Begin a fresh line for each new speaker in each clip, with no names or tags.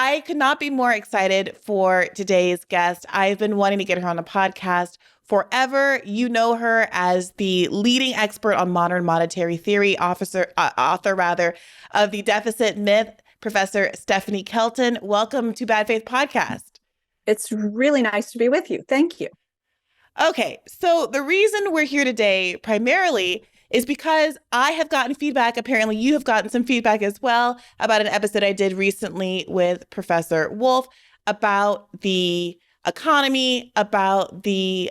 I could not be more excited for today's guest. I've been wanting to get her on a podcast forever. You know her as the leading expert on modern monetary theory, author of The Deficit Myth, Professor Stephanie Kelton. Welcome to Bad Faith Podcast.
It's really nice to be with you. Thank you.
Okay, so the reason we're here today primarily is because I have gotten feedback. Apparently, you have gotten some feedback as well about an episode I did recently with Professor Wolff about the economy, about the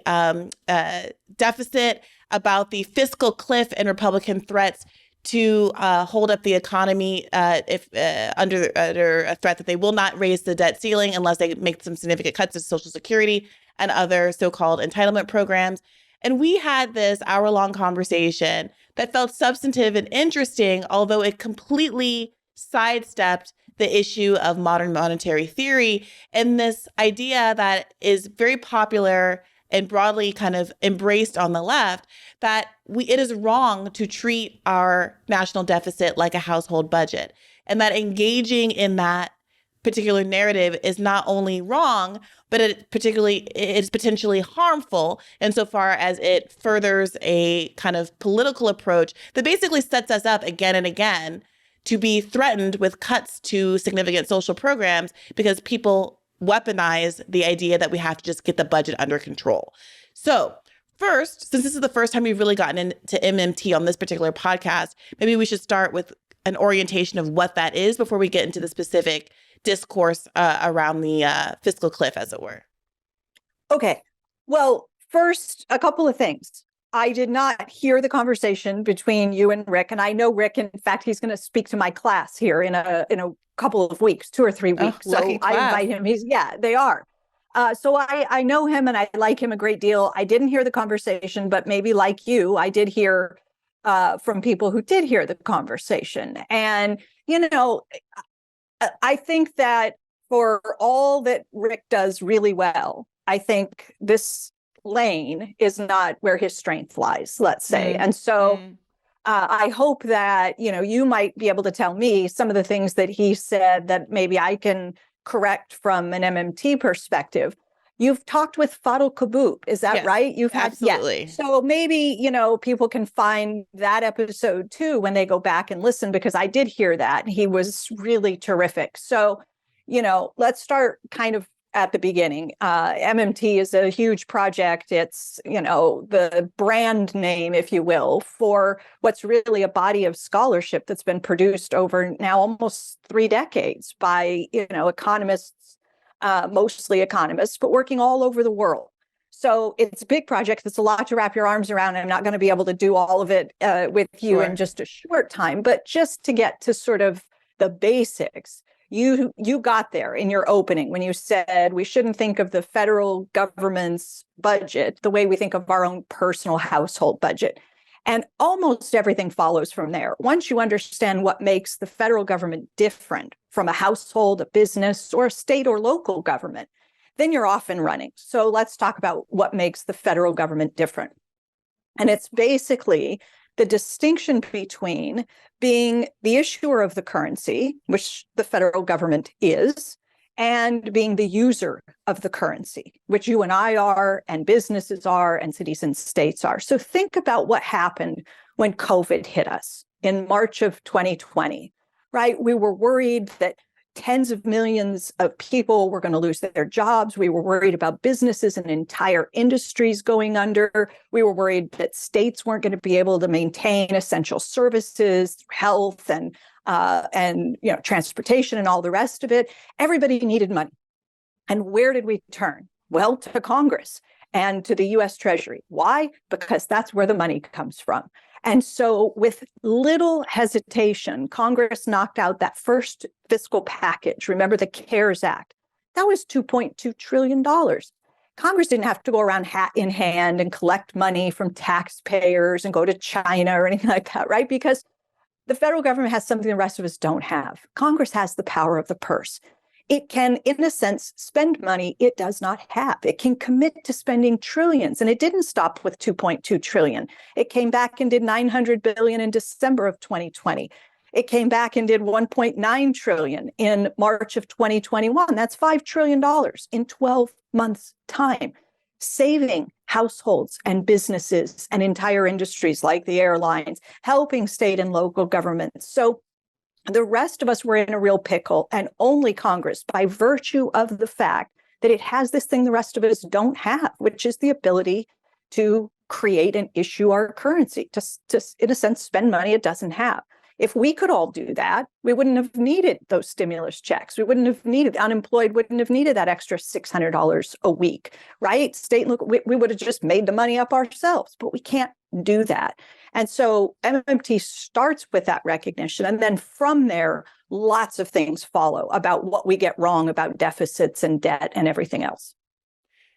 deficit, about the fiscal cliff and Republican threats to hold up the economy if under a threat that they will not raise the debt ceiling unless they make some significant cuts to Social Security and other so-called entitlement programs. And we had this hour-long conversation that felt substantive and interesting, although it completely sidestepped the issue of modern monetary theory and this idea that is very popular and broadly kind of embraced on the left, that it is wrong to treat our national deficit like a household budget, and that engaging in that particular narrative is not only wrong, but it is potentially harmful insofar as it furthers a kind of political approach that basically sets us up again and again to be threatened with cuts to significant social programs because people weaponize the idea that we have to just get the budget under control. So first, since this is the first time we've really gotten into MMT on this particular podcast, maybe we should start with an orientation of what that is before we get into the specific discourse around the fiscal cliff, as it were.
Okay. Well, first, a couple of things. I did not hear the conversation between you and Rick, and I know Rick. In fact, he's going to speak to my class here in a couple of weeks, 2 or 3 weeks.
Oh,
so
lucky class.
I invite him. They are. So I know him and I like him a great deal. I didn't hear the conversation, but maybe like you, I did hear from people who did hear the conversation. And, I think that for all that Rick does really well, I think this lane is not where his strength lies, let's say. And so I hope that, you might be able to tell me some of the things that he said that maybe I can correct from an MMT perspective. You've talked with Fadl Kabouk, is that right? You've had,
absolutely.
Yeah. So maybe, people can find that episode too when they go back and listen, because I did hear that. He was really terrific. So, let's start kind of at the beginning. MMT is a huge project. It's, the brand name, if you will, for what's really a body of scholarship that's been produced over now almost 3 decades by, economists, mostly economists, but working all over the world. So it's a big project. It's a lot to wrap your arms around. I'm not going to be able to do all of it with you in just a short time, but just to get to sort of the basics. You got there in your opening when you said we shouldn't think of the federal government's budget the way we think of our own personal household budget. And almost everything follows from there. Once you understand what makes the federal government different from a household, a business, or a state or local government, then you're off and running. So let's talk about what makes the federal government different. And it's basically the distinction between being the issuer of the currency, which the federal government is, and being the user of the currency, which you and I are, and businesses are, and cities and states are. So think about what happened when COVID hit us in March of 2020, right? We were worried that tens of millions of people were going to lose their jobs. We were worried about businesses and entire industries going under. We were worried that states weren't going to be able to maintain essential services, health, and transportation and all the rest of it. Everybody needed money. And where did we turn? Well, to Congress and to the US Treasury. Why? Because that's where the money comes from. And so with little hesitation, Congress knocked out that first fiscal package. Remember the CARES Act? That was $2.2 trillion. Congress didn't have to go around hat in hand and collect money from taxpayers and go to China or anything like that, right? Because the federal government has something the rest of us don't have. Congress has the power of the purse. It can, in a sense, spend money it does not have. It can commit to spending trillions, and it didn't stop with $2.2 trillion. It came back and did $900 billion in December of 2020. It came back and did 1.9 trillion in March of 2021. That's $5 trillion in 12 months' time, saving households and businesses and entire industries like the airlines, helping state and local governments. So the rest of us were in a real pickle, and only Congress, by virtue of the fact that it has this thing the rest of us don't have, which is the ability to create and issue our currency, to in a sense, spend money it doesn't have. If we could all do that, we wouldn't have needed those stimulus checks. We wouldn't have needed, unemployed wouldn't have needed that extra $600 a week, right? State and local, we would have just made the money up ourselves, but we can't do that. And so MMT starts with that recognition. And then from there, lots of things follow about what we get wrong about deficits and debt and everything else.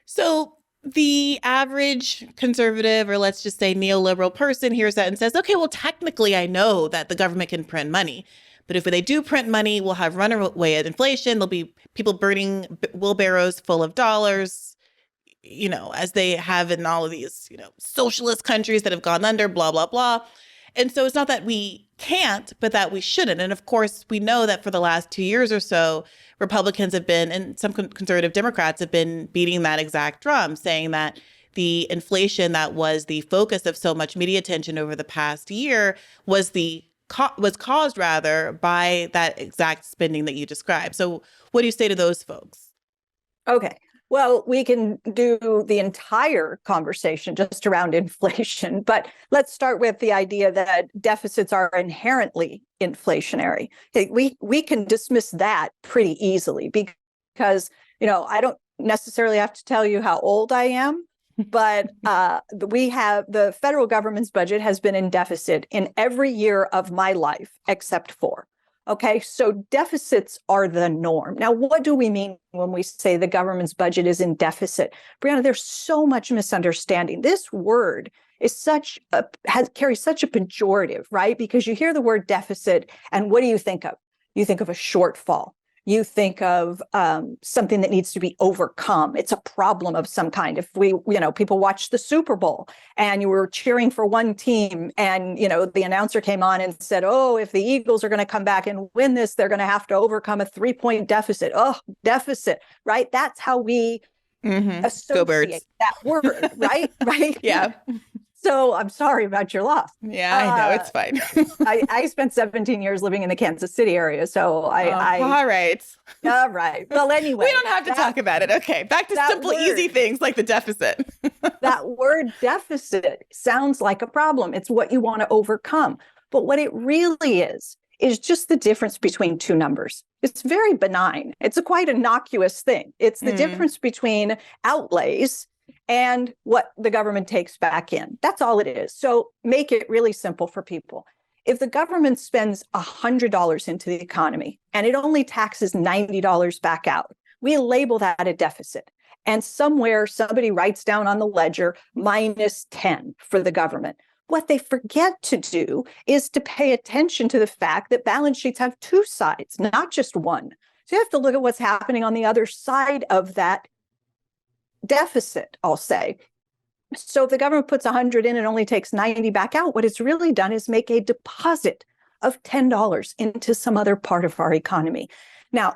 So the average conservative, or let's just say neoliberal person, hears that and says, okay, well, technically, I know that the government can print money. But if they do print money, we'll have runaway inflation. There'll be people burning wheelbarrows full of dollars, you know, as they have in all of these, you know, socialist countries that have gone under, blah, blah, blah. And so it's not that we can't, but that we shouldn't. And of course, we know that for the last 2 years or so, Republicans have been, and some conservative Democrats have been beating that exact drum, saying that the inflation that was the focus of so much media attention over the past year was caused rather by that exact spending that you described. So what do you say to those folks?
Okay. Well, we can do the entire conversation just around inflation, but let's start with the idea that deficits are inherently inflationary. We can dismiss that pretty easily because, you know, I don't necessarily have to tell you how old I am, but the federal government's budget has been in deficit in every year of my life except 4. Okay, so deficits are the norm. Now, what do we mean when we say the government's budget is in deficit? Briahna, there's so much misunderstanding. This word is carries such a pejorative, right? Because you hear the word deficit, and what do you think of? You think of a shortfall. You think of something that needs to be overcome. It's a problem of some kind. If people watch the Super Bowl and you were cheering for one team and, you know, the announcer came on and said, oh, if the Eagles are going to come back and win this, they're going to have to overcome a 3-point deficit. Oh, deficit, right? That's how we associate that word, right? Right?
Yeah.
So I'm sorry about your loss.
Yeah, I know. It's fine.
I spent 17 years living in the Kansas City area. So
all right.
All right. Well, anyway.
We don't have to talk about it. Okay. Back to simple, easy things like the deficit.
That word deficit sounds like a problem. It's what you want to overcome. But what it really is just the difference between two numbers. It's very benign. It's a quite innocuous thing. It's the difference between outlays and what the government takes back in. That's all it is. So make it really simple for people. If the government spends $100 into the economy and it only taxes $90 back out, we label that a deficit. And somewhere somebody writes down on the ledger minus 10 for the government. What they forget to do is to pay attention to the fact that balance sheets have two sides, not just one. So you have to look at what's happening on the other side of that deficit, I'll say. So if the government puts 100 in and only takes 90 back out, what it's really done is make a deposit of $10 into some other part of our economy. Now,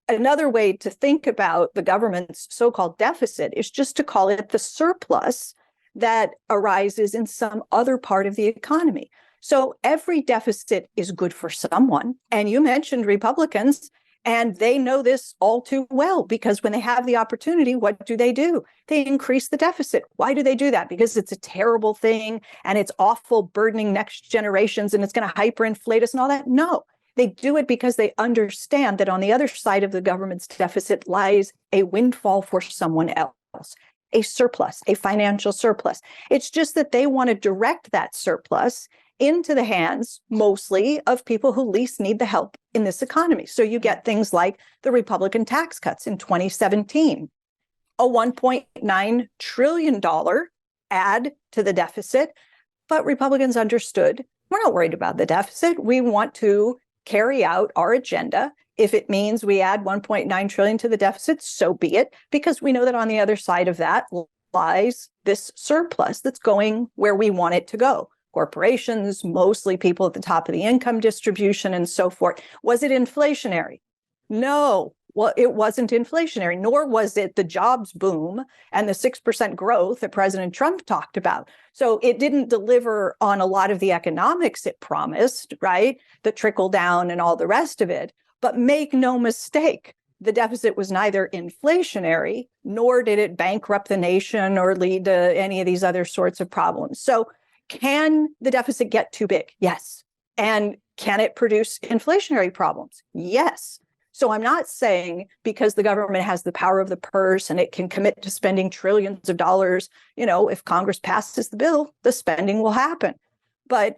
another way to think about the government's so-called deficit is just to call it the surplus that arises in some other part of the economy. So every deficit is good for someone. And you mentioned Republicans. And they know this all too well, because when they have the opportunity, what do? They increase the deficit. Why do they do that? Because it's a terrible thing and it's awful, burdening next generations, and it's going to hyperinflate us and all that. No, they do it because they understand that on the other side of the government's deficit lies a windfall for someone else, a surplus, a financial surplus. It's just that they want to direct that surplus into the hands mostly of people who least need the help in this economy. So you get things like the Republican tax cuts in 2017, a $1.9 trillion add to the deficit. But Republicans understood, we're not worried about the deficit. We want to carry out our agenda. If it means we add 1.9 trillion to the deficit, so be it, because we know that on the other side of that lies this surplus that's going where we want it to go. corporations, mostly people at the top of the income distribution and so forth. Was it inflationary? No. Well, it wasn't inflationary, nor was it the jobs boom and the 6% growth that President Trump talked about. So it didn't deliver on a lot of the economics it promised, right? The trickle down and all the rest of it. But make no mistake, the deficit was neither inflationary, nor did it bankrupt the nation or lead to any of these other sorts of problems. So can the deficit get too big? Yes. And can it produce inflationary problems? Yes. So I'm not saying because the government has the power of the purse and it can commit to spending trillions of dollars, if Congress passes the bill, the spending will happen. But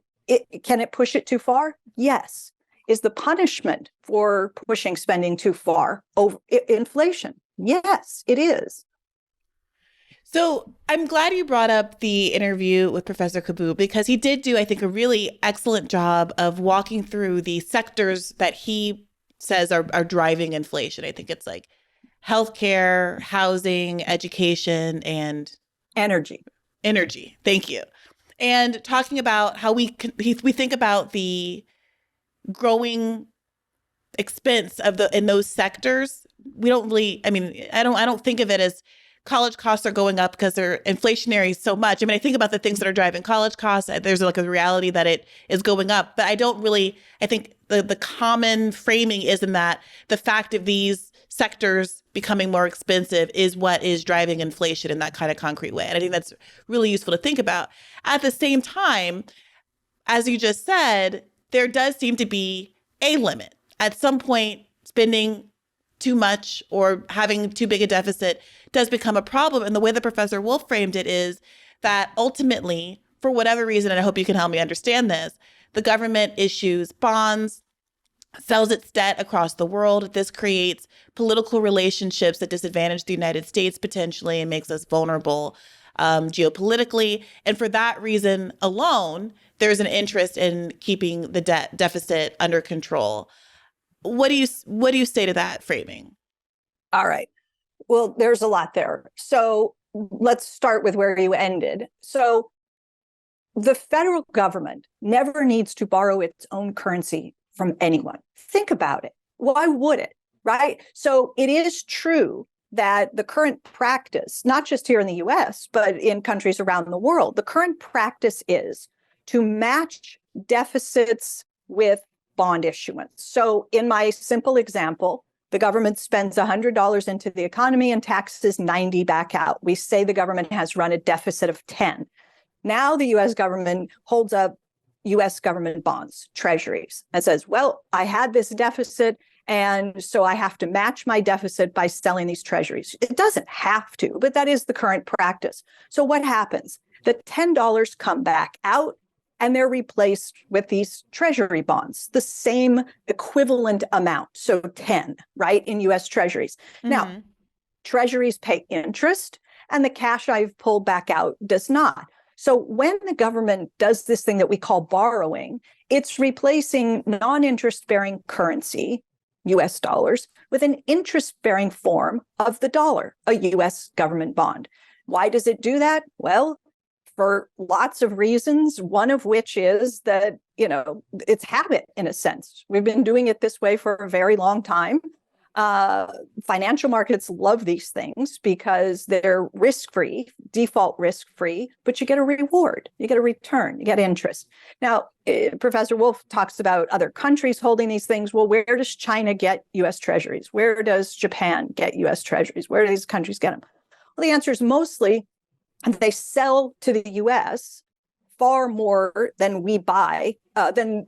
can it push it too far? Yes. Is the punishment for pushing spending too far inflation? Yes, it is.
So I'm glad you brought up the interview with Professor Kaboo, because he did do, I think, a really excellent job of walking through the sectors that he says are driving inflation. I think it's like healthcare, housing, education, and
energy.
Thank you. And talking about how we think about the growing expense in those sectors. We don't really, I don't think of it as college costs are going up because they're inflationary so much. I think about the things that are driving college costs. There's like a reality that it is going up, but I think the common framing is in that the fact of these sectors becoming more expensive is what is driving inflation in that kind of concrete way. And I think that's really useful to think about. At the same time, as you just said, there does seem to be a limit. At some point, spending too much or having too big a deficit does become a problem. And the way that Professor Wolff framed it is that ultimately, for whatever reason, and I hope you can help me understand this, the government issues bonds, sells its debt across the world. This creates political relationships that disadvantage the United States potentially and makes us vulnerable geopolitically. And for that reason alone, there's an interest in keeping the debt deficit under control. What do you say to that framing?
All right. Well, there's a lot there. So let's start with where you ended. So the federal government never needs to borrow its own currency from anyone. Think about it. Why would it? Right? So it is true that the current practice, not just here in the US, but in countries around the world, the current practice is to match deficits with bond issuance. So in my simple example, the government spends $100 into the economy and taxes 90 back out. We say the government has run a deficit of 10. Now the US government holds up US government bonds, treasuries, and says, well, I had this deficit, and so I have to match my deficit by selling these treasuries. It doesn't have to, but that is the current practice. So what happens? The $10 come back out, and they're replaced with these treasury bonds, the same equivalent amount. So 10, right, in US treasuries. Mm-hmm. Now, treasuries pay interest, and the cash I've pulled back out does not. So when the government does this thing that we call borrowing, it's replacing non-interest-bearing currency, US dollars, with an interest-bearing form of the dollar, a US government bond. Why does it do that? Well, for lots of reasons, one of which is that, it's habit in a sense. We've been doing it this way for a very long time. Financial markets love these things because they're risk-free, default risk-free, but you get a reward, you get a return, you get interest. Now, Professor Wolff talks about other countries holding these things. Well, where does China get US treasuries? Where does Japan get US treasuries? Where do these countries get them? Well, the answer is mostly they sell to the US far more than we buy, than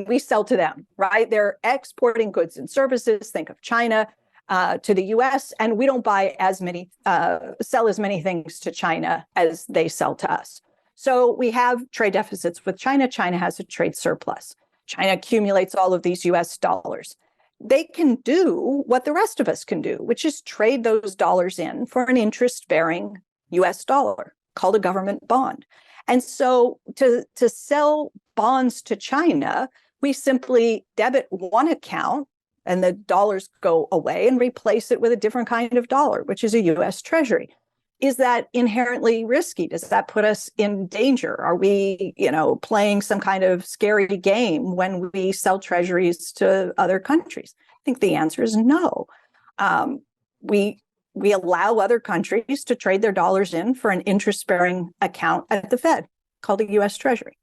we sell to them, right? They're exporting goods and services. Think of China to the US, and we don't sell as many things to China as they sell to us. So we have trade deficits with China. China has a trade surplus. China accumulates all of these US dollars. They can do what the rest of us can do, which is trade those dollars in for an interest-bearing US dollar called a government bond. And so to sell bonds to China, we simply debit one account and the dollars go away and replace it with a different kind of dollar, which is a US treasury. is that inherently risky? Does that put us in danger? Are we, playing some kind of scary game when we sell treasuries to other countries? I think the answer is no. We allow other countries to trade their dollars in for an interest-bearing account at the Fed called the U.S. Treasury.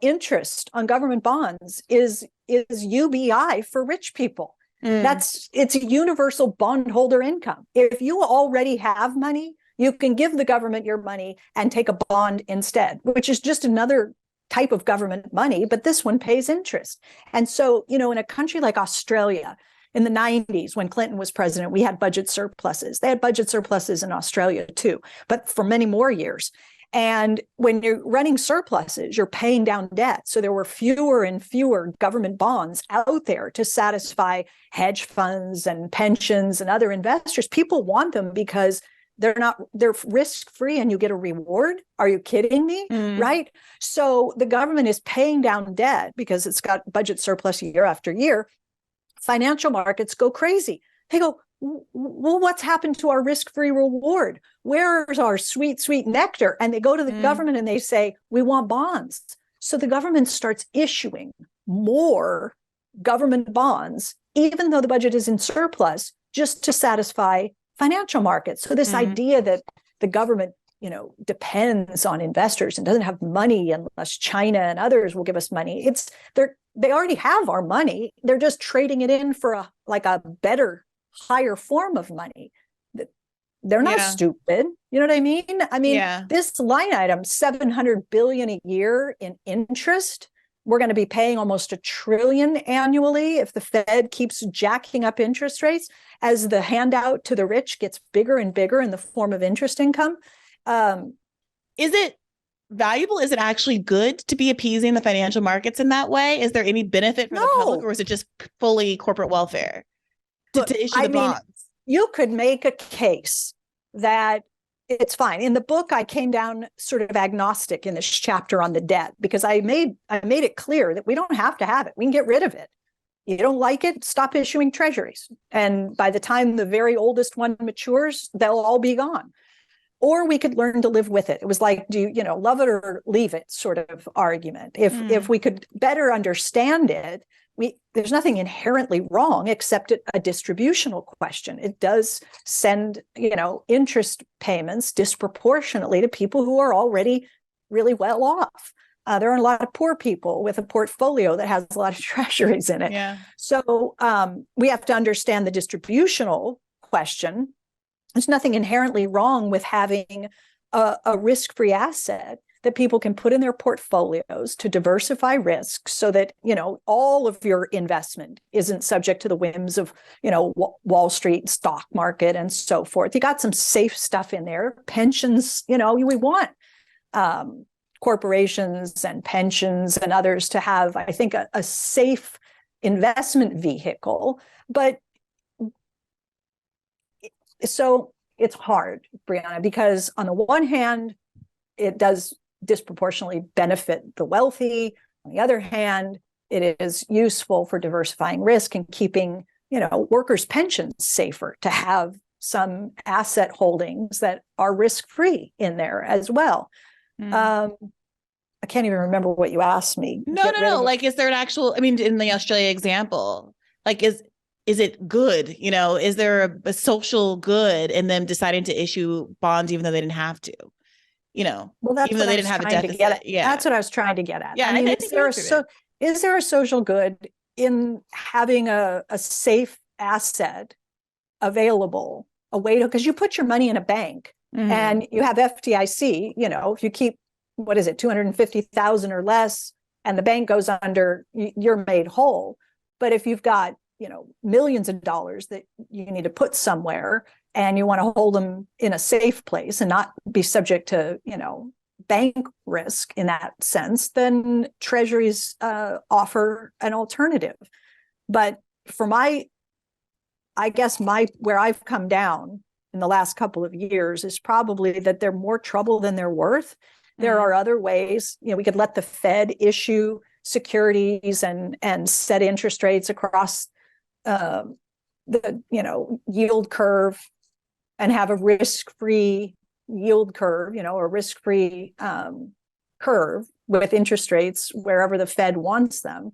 Interest on government bonds is UBI for rich people. It's a universal bondholder income. If you already have money, you can give the government your money and take a bond instead, which is just another type of government money, but this one pays interest. And so, in a country like Australia, in the 90s, when Clinton was president, we had budget surpluses. They had budget surpluses in Australia too, but for many more years. And when you're running surpluses, you're paying down debt. So there were fewer and fewer government bonds out there to satisfy hedge funds and pensions and other investors. People want them because they're risk-free and you get a reward. Are you kidding me? Right? So the government is paying down debt because it's got budget surplus year after year. Financial markets go crazy. They go, well, what's happened to our risk-free reward? Where's our sweet, sweet nectar? And they go to the government and they say, we want bonds. So the government starts issuing more government bonds, even though the budget is in surplus, just to satisfy financial markets. So this idea that the government, depends on investors and doesn't have money unless China and others will give us money. They already have our money. They're just trading it in for a better, higher form of money. They're not stupid. You know what I mean? This line item, $700 billion a year in interest. We're going to be paying almost $1 trillion annually if the Fed keeps jacking up interest rates as the handout to the rich gets bigger and bigger in the form of interest income.
Is it valuable? Is it actually good to be appeasing the financial markets in that way? Is there any benefit for the public, or is it just fully corporate welfare to issue the bonds?
You could make a case that it's fine. In the book, I came down sort of agnostic in this chapter on the debt because I made it clear that we don't have to have it. We can get rid of it. You don't like it, stop issuing treasuries. And by the time the very oldest one matures, they'll all be gone. Or we could learn to live with it. It was like, do you love it or leave it sort of argument. If we could better understand it, there's nothing inherently wrong except a distributional question. It does send, interest payments disproportionately to people who are already really well off. There are a lot of poor people with a portfolio that has a lot of treasuries in it.
Yeah.
So we have to understand the distributional question. There's nothing inherently wrong with having a risk-free asset that people can put in their portfolios to diversify risk so that, all of your investment isn't subject to the whims of, Wall Street, stock market, and so forth. You got some safe stuff in there. Pensions, we want corporations and pensions and others to have, I think, a safe investment vehicle. But so it's hard, Briahna, because on the one hand, it does disproportionately benefit the wealthy. On the other hand, it is useful for diversifying risk and keeping, workers' pensions safer to have some asset holdings that are risk-free in there as well. I can't even remember what you asked me.
No. Like, is there an actual, in the Australia example, like, is it good? Is there a social good in them deciding to issue bonds even though they didn't have to?
Well, that's
even though they didn't have a deficit.
Yeah, that's what I was trying to get at.
Yeah,
is there a social good in having a safe asset available, a way to, because you put your money in a bank and you have FDIC, if you keep, 250,000 or less, and the bank goes under, you're made whole. But if you've got, millions of dollars that you need to put somewhere and you want to hold them in a safe place and not be subject to, bank risk in that sense, then treasuries offer an alternative. But for where I've come down in the last couple of years is probably that they're more trouble than they're worth. There are other ways, we could let the Fed issue securities and set interest rates across the yield curve and have a risk-free yield curve, a risk-free curve with interest rates wherever the Fed wants them.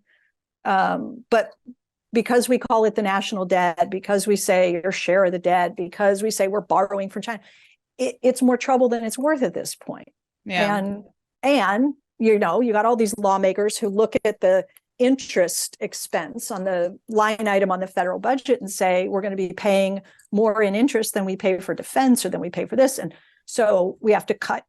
But because we call it the national debt, because we say your share of the debt, because we say we're borrowing from China, it's more trouble than it's worth at this point.
Yeah.
And you got all these lawmakers who look at the interest expense on the line item on the federal budget and say we're going to be paying more in interest than we pay for defense or than we pay for this. And so we have to cut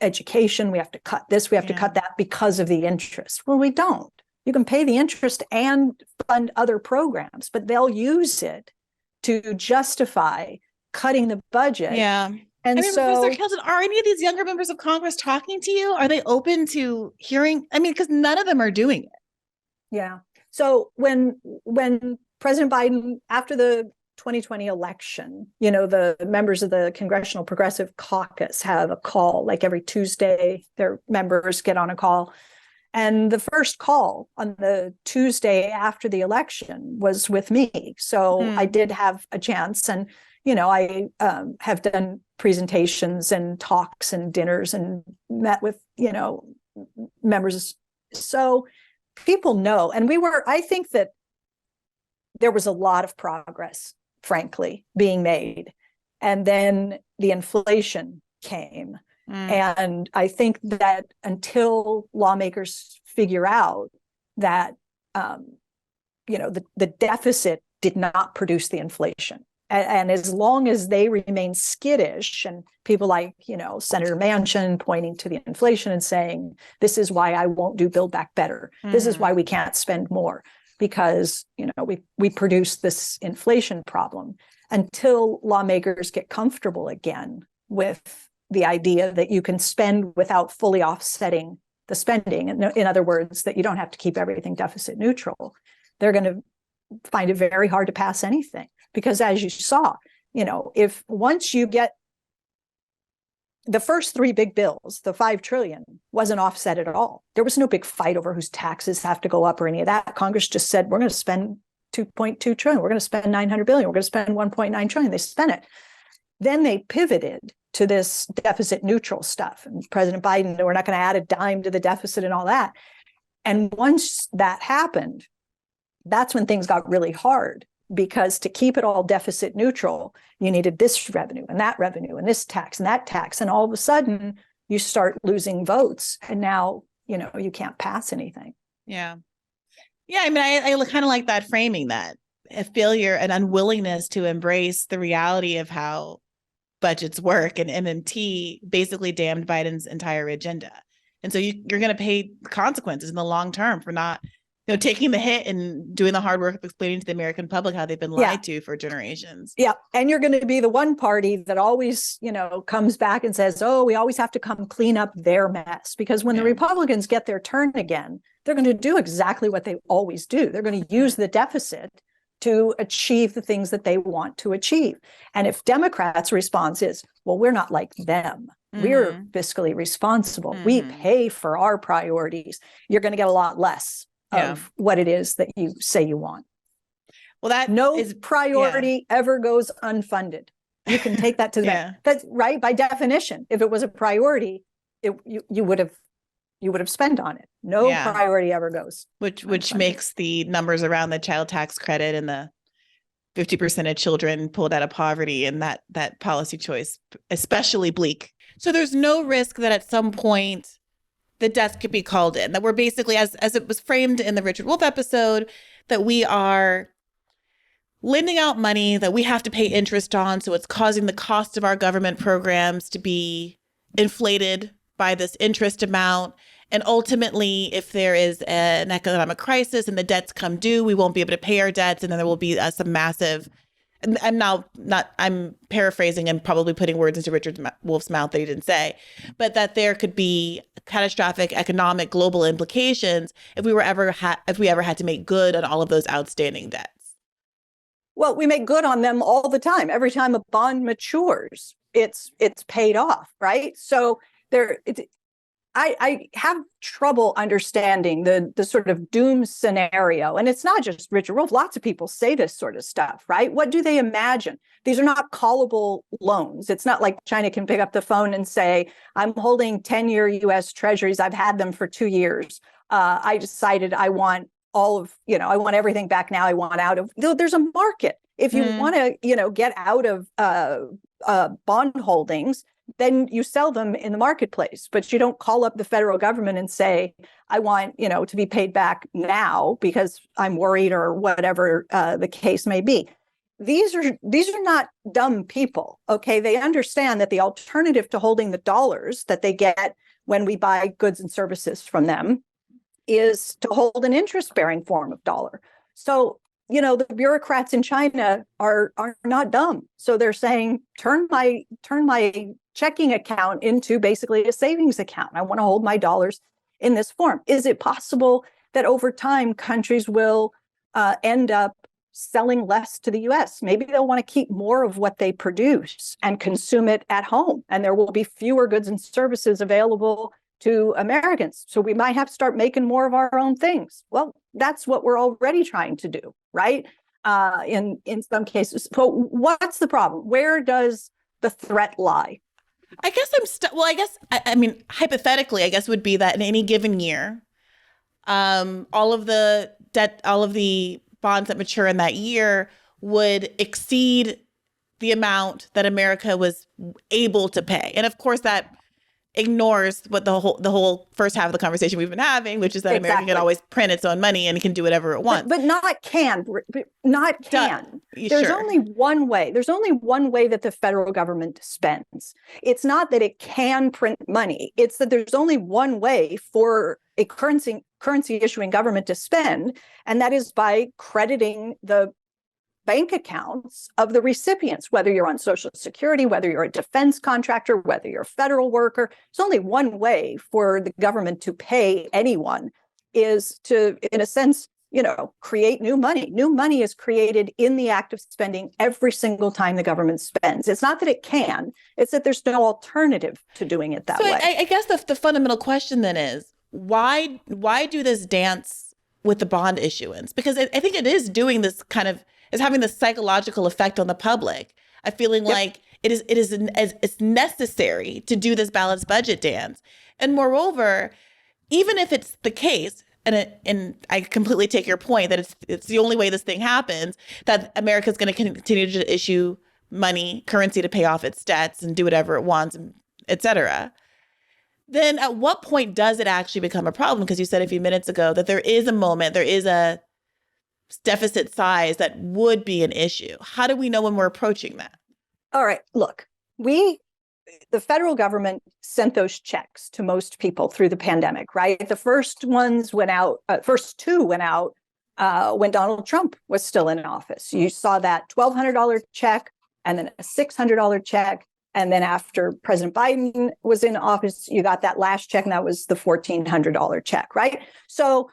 education, we have to cut this, we have to cut that because of the interest. Well, we don't. You can pay the interest and fund other programs, but they'll use it to justify cutting the budget.
Yeah.
And
Professor Kelton, are any of these younger members of Congress talking to you? Are they open to hearing? Because none of them are doing it.
Yeah. So when President Biden, after the 2020 election, the members of the Congressional Progressive Caucus have a call, like every Tuesday, their members get on a call. And the first call on the Tuesday after the election was with me. So I did have a chance. And, I have done presentations and talks and dinners and met with, members. So people know. And I think that there was a lot of progress, frankly, being made. And then the inflation came. And I think that until lawmakers figure out that, the deficit did not produce the inflation. And as long as they remain skittish and people like, Senator Manchin pointing to the inflation and saying, this is why I won't do Build Back Better. This is why we can't spend more, because, we produce this inflation problem. Until lawmakers get comfortable again with the idea that you can spend without fully offsetting the spending. In other words, that you don't have to keep everything deficit neutral. They're going to find it very hard to pass anything. Because as you saw, if once you get the first three big bills, the $5 trillion wasn't offset at all. There was no big fight over whose taxes have to go up or any of that. Congress just said, we're going to spend $2.2 trillion. We're going to spend $900 billion. We're going to spend $1.9 trillion. They spent it. Then they pivoted to this deficit neutral stuff. And President Biden, we're not going to add a dime to the deficit and all that. And once that happened, that's when things got really hard, because to keep it all deficit neutral, you needed this revenue and this tax and that tax. And all of a sudden you start losing votes. And now, you can't pass anything.
Yeah. Yeah. I kind of like that framing, that a failure and unwillingness to embrace the reality of how budgets work, and MMT basically damned Biden's entire agenda. And so you're going to pay consequences in the long term for not, taking the hit and doing the hard work of explaining to the American public how they've been lied to for generations.
Yeah. And you're going to be the one party that always, comes back and says, oh, we always have to come clean up their mess. Because when the Republicans get their turn again, they're going to do exactly what they always do. They're going to use the deficit to achieve the things that they want to achieve. And if Democrats' response is, well, we're not like them, we're fiscally responsible, we pay for our priorities, you're going to get a lot less of what it is that you say you want.
Well, that
no priority ever goes unfunded. You can take that to the bank. That's right. By definition, if it was a priority, you would have spent on it. No priority ever goes.
Which makes the numbers around the child tax credit and the 50% of children pulled out of poverty and that policy choice especially bleak. So there's no risk that at some point the debts could be called in, that we're basically, as it was framed in the Richard Wolff episode, that we are lending out money that we have to pay interest on. So it's causing the cost of our government programs to be inflated by this interest amount. And ultimately, if there is an economic crisis and the debts come due, we won't be able to pay our debts. And then there will be some massive, I'm paraphrasing and probably putting words into Richard Wolff's mouth that he didn't say, but that there could be catastrophic economic global implications if we ever had to make good on all of those outstanding debts.
Well, we make good on them all the time. Every time a bond matures, it's paid off, right? So I have trouble understanding the sort of doom scenario. And it's not just Richard Wolff. Lots of people say this sort of stuff, right? What do they imagine? These are not callable loans. It's not like China can pick up the phone and say, I'm holding 10-year US treasuries. I've had them for 2 years. I decided I want I want everything back now. I want out of, there's a market. If you want to, get out of bond holdings, then you sell them in the marketplace, but you don't call up the federal government and say, I want, to be paid back now because I'm worried or whatever the case may be. These are not dumb people. Okay. They understand that the alternative to holding the dollars that they get when we buy goods and services from them is to hold an interest-bearing form of dollar. So, the bureaucrats in China are not dumb. So they're saying, turn my checking account into basically a savings account. I want to hold my dollars in this form. Is it possible that over time countries will end up selling less to the US? Maybe they'll want to keep more of what they produce and consume it at home, and there will be fewer goods and services available to Americans. So we might have to start making more of our own things. Well, that's what we're already trying to do, right? In some cases. So what's the problem? Where does the threat lie?
I guess I mean, hypothetically, I guess would be that in any given year, all of the bonds that mature in that year would exceed the amount that America was able to pay. And of course, that ignores what the whole first half of the conversation we've been having, which is that America can always print its own money and can do whatever it wants.
But not can. There's only one way. There's only one way that the federal government spends. It's not that it can print money. It's that there's only one way for a currency issuing government to spend, and that is by crediting the bank accounts of the recipients, whether you're on Social Security, whether you're a defense contractor, whether you're a federal worker. There's only one way for the government to pay anyone, is to, in a sense, create new money. New money is created in the act of spending every single time the government spends. It's not that it can, it's that there's no alternative to doing it that way.
I guess the fundamental question then is, why do this dance with the bond issuance? Because I think it is doing this kind of, is having this psychological effect on the public. I'm feeling like it's necessary to do this balanced budget dance. And moreover, even if it's the case, and I completely take your point that it's the only way this thing happens, that America is going to continue to issue money, currency to pay off its debts and do whatever it wants, et cetera. Then at what point does it actually become a problem? Because you said a few minutes ago that there is a moment, there is a deficit size that would be an issue. How do we know when we're approaching that?
All right, look, the federal government sent those checks to most people through the pandemic, right? The first two went out when Donald Trump was still in office. You saw that $1,200 check and then a $600 check. And then after President Biden was in office, you got that last check, and that was the $1,400 check, right? So,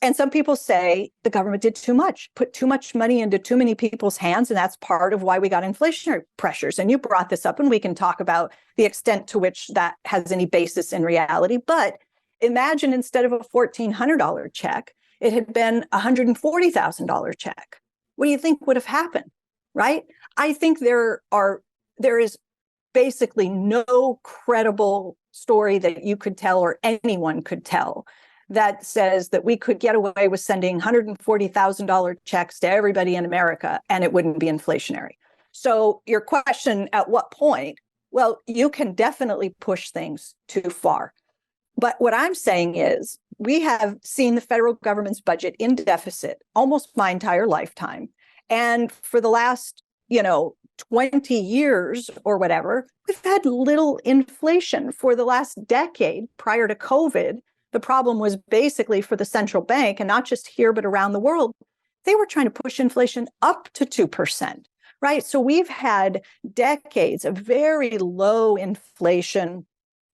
and some people say the government did too much, put too much money into too many people's hands, and that's part of why we got inflationary pressures. And you brought this up, and we can talk about the extent to which that has any basis in reality. But imagine instead of a $1,400 check, it had been a $140,000 check. What do you think would have happened, right? I think there is basically no credible story that you could tell or anyone could tell that says that we could get away with sending $140,000 checks to everybody in America and it wouldn't be inflationary. So your question, at what point? Well, you can definitely push things too far. But what I'm saying is we have seen the federal government's budget in deficit almost my entire lifetime. And for the last, 20 years or whatever, we've had little inflation. For the last decade prior to COVID, the problem was basically for the central bank, and not just here, but around the world, they were trying to push inflation up to 2%, right? So we've had decades of very low inflation,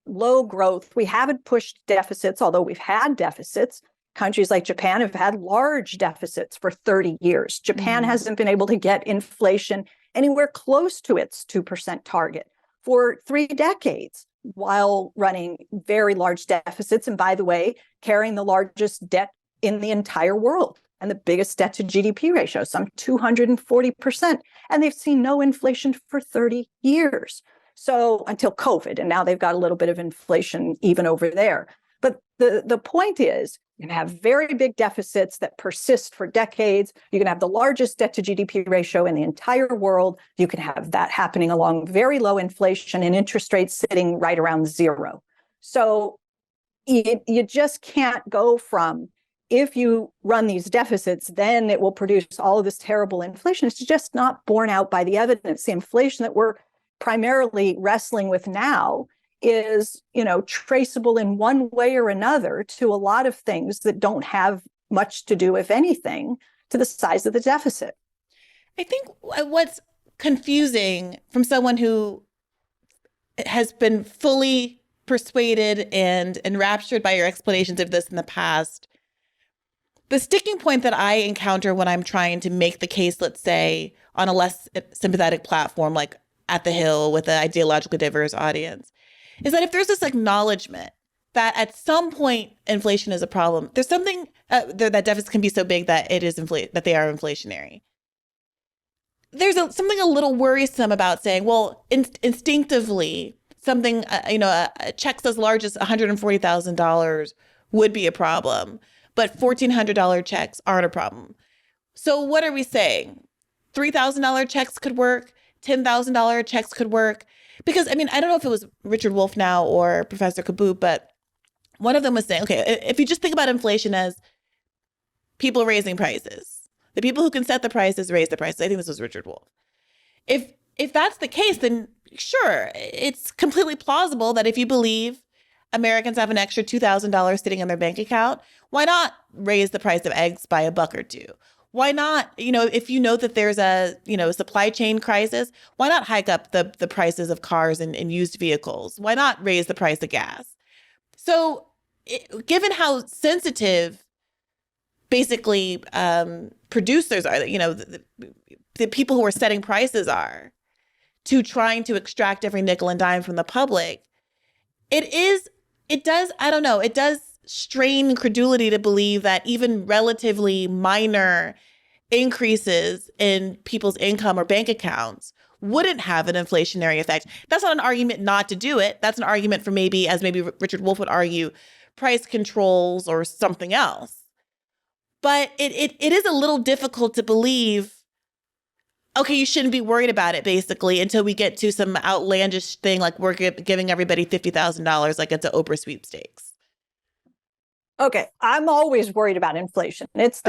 low growth. We haven't pushed deficits, although we've had deficits. Countries like Japan have had large deficits for 30 years. Japan hasn't been able to get inflation anywhere close to its 2% target for 3 decades. while running very large deficits. And by the way, carrying the largest debt in the entire world and the biggest debt to GDP ratio, some 240%. And they've seen no inflation for 30 years. So until COVID, and now they've got a little bit of inflation even over there. But the point is, you can have very big deficits that persist for decades. You can have the largest debt to GDP ratio in the entire world. You can have that happening along very low inflation and interest rates sitting right around zero. So you just can't go from, if you run these deficits, then it will produce all of this terrible inflation. It's just not borne out by the evidence. The inflation that we're primarily wrestling with now is, traceable in one way or another to a lot of things that don't have much to do, if anything, to the size of the deficit.
I think what's confusing from someone who has been fully persuaded and enraptured by your explanations of this in the past, the sticking point that I encounter when I'm trying to make the case, let's say, on a less sympathetic platform like At the Hill with an ideologically diverse audience, is that if there's this acknowledgement that at some point inflation is a problem, there's something that deficits can be so big that that they are inflationary. There's something a little worrisome about saying, well, instinctively, something checks as large as $140,000 would be a problem, but $1,400 checks aren't a problem. So what are we saying? $3,000 checks could work. $10,000 checks could work. Because, I don't know if it was Richard Wolff now or Professor Kaboot, but one of them was saying, okay, if you just think about inflation as people raising prices, the people who can set the prices raise the prices. I think this was Richard Wolff. If that's the case, then sure, it's completely plausible that if you believe Americans have an extra $2,000 sitting in their bank account, why not raise the price of eggs by $1 or $2? Why not, if you know that there's a, supply chain crisis, why not hike up the prices of cars and used vehicles? Why not raise the price of gas? So given how sensitive basically producers are, the people who are setting prices are to trying to extract every nickel and dime from the public, it does strain credulity to believe that even relatively minor increases in people's income or bank accounts wouldn't have an inflationary effect. That's not an argument not to do it. That's an argument for maybe Richard Wolff would argue, price controls or something else. But it is a little difficult to believe, okay, you shouldn't be worried about it, basically, until we get to some outlandish thing like we're giving everybody $50,000 like it's an Oprah sweepstakes.
Okay, I'm always worried about inflation. It's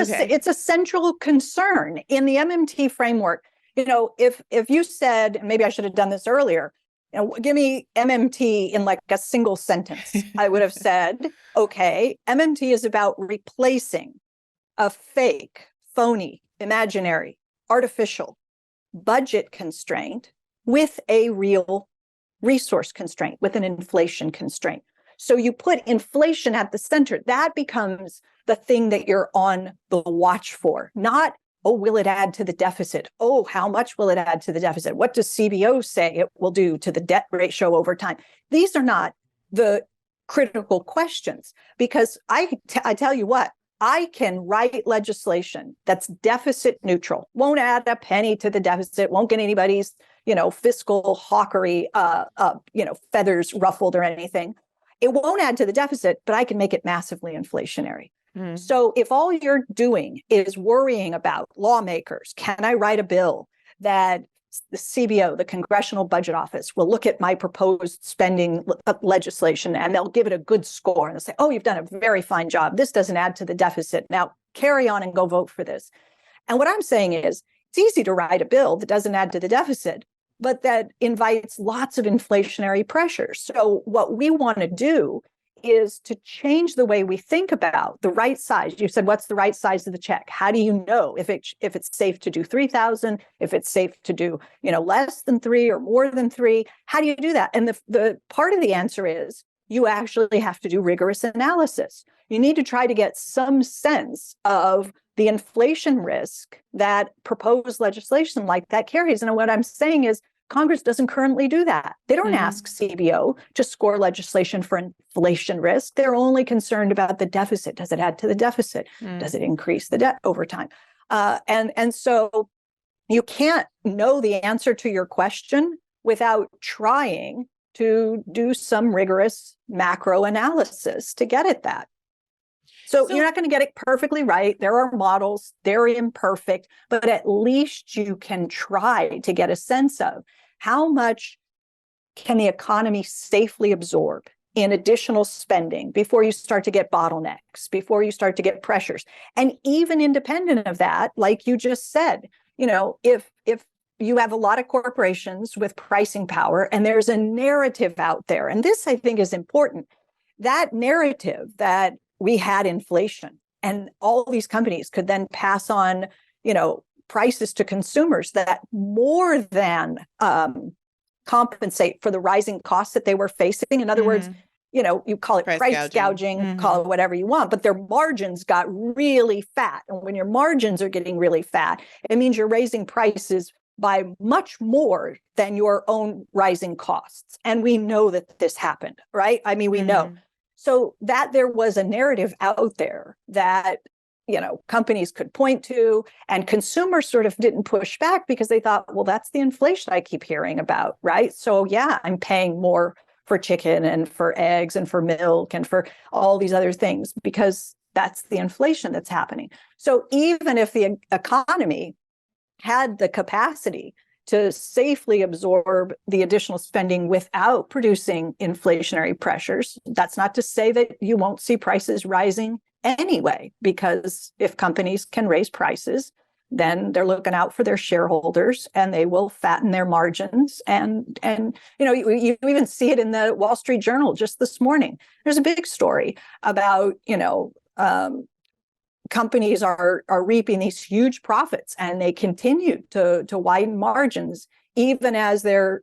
a central concern in the MMT framework. If you said, and maybe I should have done this earlier, give me MMT in like a single sentence, I would have said, okay, MMT is about replacing a fake, phony, imaginary, artificial budget constraint with a real resource constraint, with an inflation constraint. So you put inflation at the center. That becomes the thing that you're on the watch for, not, oh, will it add to the deficit? Oh, how much will it add to the deficit? What does CBO say it will do to the debt ratio over time? These are not the critical questions, because I tell you what, I can write legislation that's deficit neutral, won't add a penny to the deficit, won't get anybody's, fiscal hawkery, feathers ruffled or anything. It won't add to the deficit, but I can make it massively inflationary. So if all you're doing is worrying about lawmakers, can I write a bill that the CBO, the Congressional Budget Office, will look at my proposed spending legislation and they'll give it a good score and they'll say, oh, you've done a very fine job. This doesn't add to the deficit. Now carry on and go vote for this. And what I'm saying is it's easy to write a bill that doesn't add to the deficit, but that invites lots of inflationary pressures. So what we want to do is to change the way we think about the right size. You said, what's the right size of the check? How do you know if it's safe to do 3,000, if it's safe to do, less than 3 or more than 3? How do you do that? And the part of the answer is you actually have to do rigorous analysis. You need to try to get some sense of the inflation risk that proposed legislation like that carries. And what I'm saying is Congress doesn't currently do that. They don't ask CBO to score legislation for inflation risk. They're only concerned about the deficit. Does it add to the deficit? Does it increase the debt over time? And so you can't know the answer to your question without trying to do some rigorous macro analysis to get at that. So you're not going to get it perfectly right. There are models, they're imperfect, but at least you can try to get a sense of how much can the economy safely absorb in additional spending before you start to get bottlenecks, before you start to get pressures. And even independent of that, like you just said, if you have a lot of corporations with pricing power and there's a narrative out there, and this I think is important, that narrative that we had inflation and all these companies could then pass on, prices to consumers that more than compensate for the rising costs that they were facing. In other words, you call it price gouging, call it whatever you want, but their margins got really fat. And when your margins are getting really fat, it means you're raising prices by much more than your own rising costs. And we know that this happened, right? I mean, we know. So that there was a narrative out there that, companies could point to, and consumers sort of didn't push back because they thought, well, that's the inflation I keep hearing about, right? So yeah, I'm paying more for chicken and for eggs and for milk and for all these other things because that's the inflation that's happening. So even if the economy had the capacity to safely absorb the additional spending without producing inflationary pressures, that's not to say that you won't see prices rising anyway, because if companies can raise prices, then they're looking out for their shareholders and they will fatten their margins. And you even see it in the Wall Street Journal just this morning. There's a big story about, companies are reaping these huge profits and they continue to widen margins even as their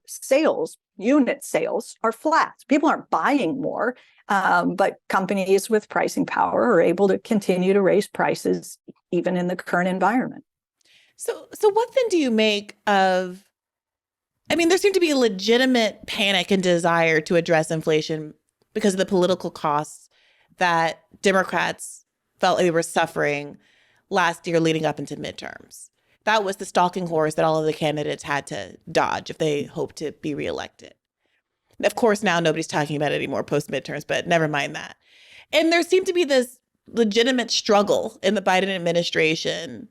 unit sales are flat. People aren't buying more, but companies with pricing power are able to continue to raise prices even in the current environment.
So what then do you make of, there seemed to be a legitimate panic and desire to address inflation because of the political costs that Democrats felt they were suffering last year leading up into midterms. That was the stalking horse that all of the candidates had to dodge if they hoped to be reelected. Of course, now nobody's talking about it anymore post midterms, but never mind that. And there seemed to be this legitimate struggle in the Biden administration.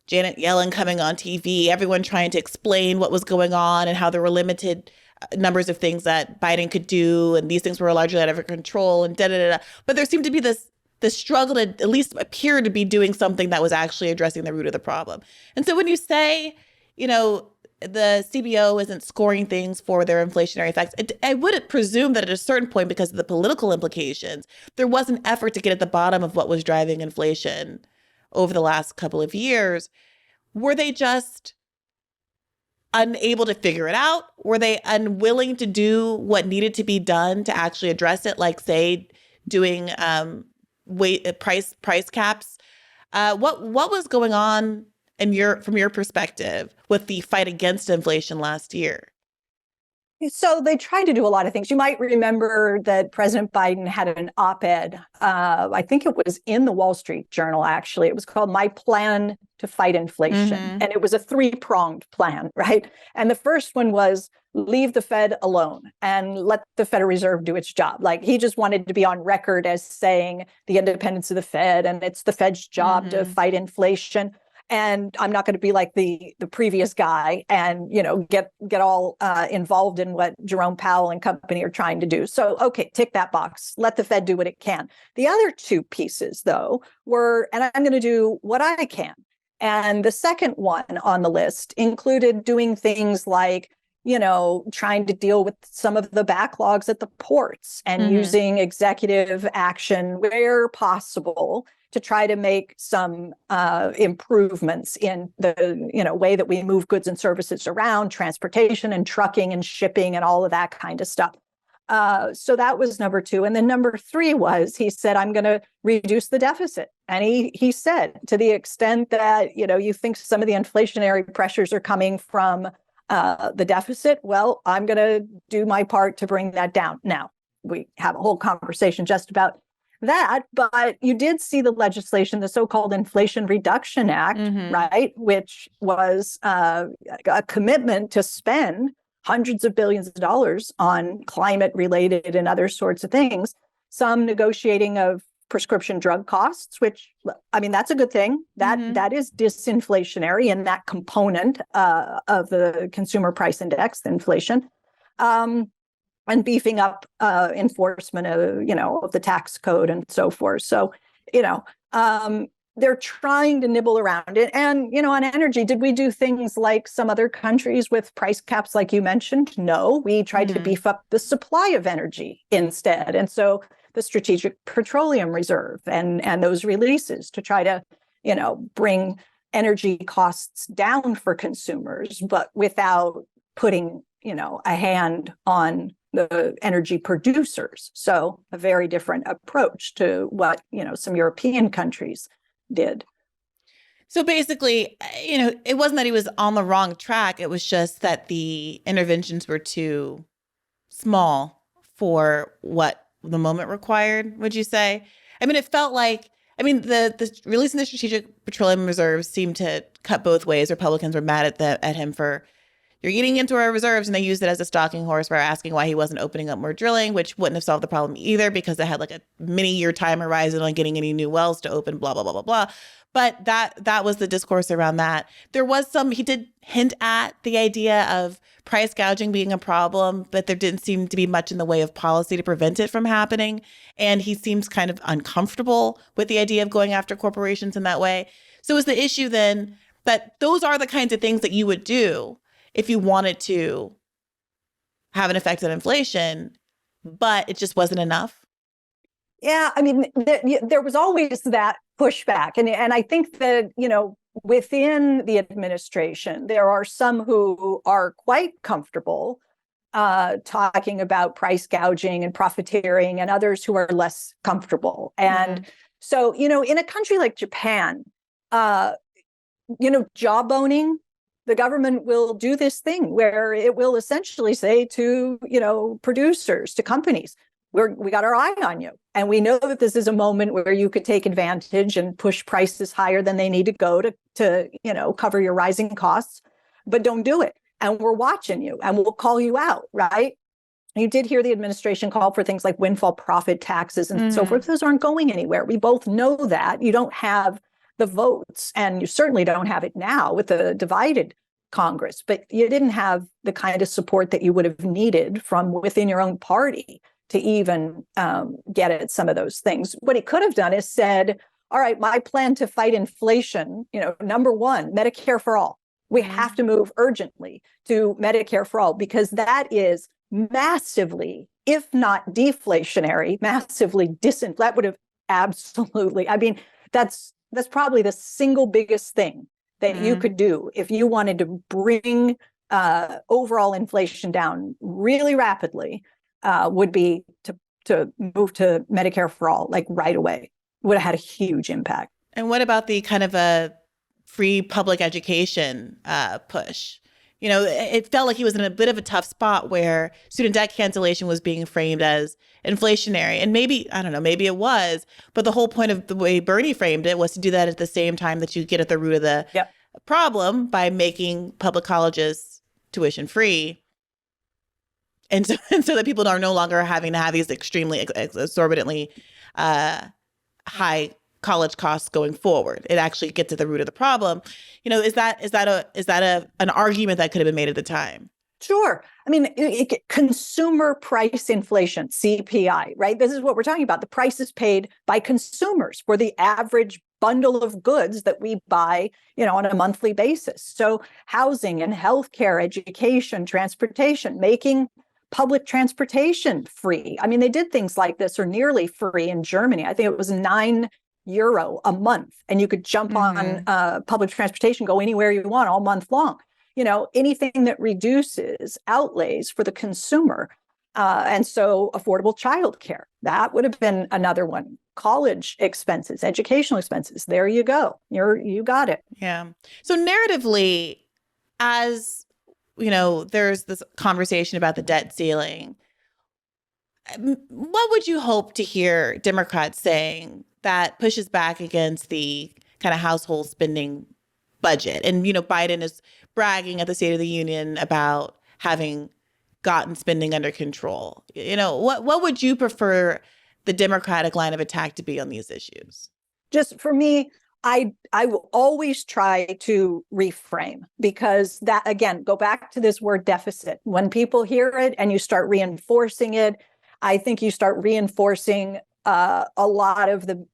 Janet Yellen coming on TV, everyone trying to explain what was going on and how there were limited numbers of things that Biden could do. And these things were largely out of her control and da-da-da-da. But there seemed to be this struggle to at least appear to be doing something that was actually addressing the root of the problem. And so when you say, the CBO isn't scoring things for their inflationary effects, I would presume that at a certain point, because of the political implications, there was an effort to get at the bottom of what was driving inflation over the last couple of years. Were they just unable to figure it out? Were they unwilling to do what needed to be done to actually address it, like, say, doing price caps? What was going on from your perspective with the fight against inflation last year?
So they tried to do a lot of things. You might remember that President Biden had an op-ed. I think it was in the Wall Street Journal, actually. It was called My Plan to Fight Inflation. And it was a three-pronged plan, right? And the first one was leave the Fed alone and let the Federal Reserve do its job. Like, he just wanted to be on record as saying the independence of the Fed and it's the Fed's job to fight inflation. And I'm not going to be like the previous guy and, get all involved in what Jerome Powell and company are trying to do. So, okay, tick that box. Let the Fed do what it can. The other two pieces, though, were, and I'm going to do what I can. And the second one on the list included doing things like, trying to deal with some of the backlogs at the ports and using executive action where possible to try to make some improvements in the way that we move goods and services around, transportation and trucking and shipping and all of that kind of stuff. So that was number two. And then number three was, he said, I'm going to reduce the deficit. And he said, to the extent that, you think some of the inflationary pressures are coming from The deficit, well, I'm going to do my part to bring that down. Now, we have a whole conversation just about that, but you did see the legislation, the so-called Inflation Reduction Act, right, which was a commitment to spend hundreds of billions of dollars on climate-related and other sorts of things, some negotiating of prescription drug costs, which, I mean, that's a good thing. That is disinflationary in that component of the consumer price index, the inflation. And beefing up enforcement of the tax code and so forth. So, they're trying to nibble around it. And, on energy, did we do things like some other countries with price caps, like you mentioned? No, we tried to beef up the supply of energy instead. And so the Strategic Petroleum Reserve and those releases to try to, bring energy costs down for consumers, but without putting, a hand on the energy producers. So a very different approach to what, some European countries did.
So basically, it wasn't that he was on the wrong track. It was just that the interventions were too small for what the moment required, would you say? I mean, it felt like, the releasing the Strategic Petroleum Reserve seemed to cut both ways. Republicans were mad at him for, you're eating into our reserves, and they used it as a stalking horse for asking why he wasn't opening up more drilling, which wouldn't have solved the problem either because they had like a many-year time horizon on getting any new wells to open, blah, blah, blah, blah, blah. But that was the discourse around that. There was he did hint at the idea of price gouging being a problem, but there didn't seem to be much in the way of policy to prevent it from happening. And he seems kind of uncomfortable with the idea of going after corporations in that way. So is the issue then that those are the kinds of things that you would do if you wanted to have an effect on inflation, but it just wasn't enough?
Yeah, there was always that pushback. And I think that, within the administration, there are some who are quite comfortable talking about price gouging and profiteering, and others who are less comfortable. And so, in a country like Japan, jawboning, the government will do this thing where it will essentially say to, producers, to companies, we got our eye on you. And we know that this is a moment where you could take advantage and push prices higher than they need to go to cover your rising costs, but don't do it. And we're watching you and we'll call you out, right? You did hear the administration call for things like windfall profit taxes and so forth. Those aren't going anywhere. We both know that. You don't have the votes, and you certainly don't have it now with the divided Congress, but you didn't have the kind of support that you would have needed from within your own party to even get at some of those things. What he could have done is said, all right, my plan to fight inflation, number one, Medicare for all. We have to move urgently to Medicare for all, because that is massively, if not deflationary, massively that would have absolutely, that's probably the single biggest thing that you could do if you wanted to bring overall inflation down really rapidly, would be to move to Medicare for all, like right away. Would have had a huge impact.
And what about the kind of a free public education push? It felt like he was in a bit of a tough spot where student debt cancellation was being framed as inflationary. And maybe, I don't know, maybe it was, but the whole point of the way Bernie framed it was to do that at the same time that you get at the root of the problem by making public colleges tuition free. And so that people are no longer having to have these extremely exorbitantly high college costs going forward. It actually gets at the root of the problem. Is that an argument that could have been made at the time?
Sure. Consumer price inflation, CPI, right? This is what we're talking about. The prices paid by consumers for the average bundle of goods that we buy, on a monthly basis. So housing and healthcare, education, transportation, making public transportation free. They did things like this, or nearly free in Germany. I think it was €9 a month, and you could jump on public transportation, go anywhere you want all month long. Anything that reduces outlays for the consumer. And so affordable childcare, that would have been another one. College expenses, educational expenses. There you go. You got it.
Yeah. So narratively, as there's this conversation about the debt ceiling. What would you hope to hear Democrats saying that pushes back against the kind of household spending budget? And, Biden is bragging at the State of the Union about having gotten spending under control. What would you prefer the Democratic line of attack to be on these issues?
Just for me, I will always try to reframe, because that, again, go back to this word deficit. When people hear it and you start reinforcing it, I think you start reinforcing a lot of the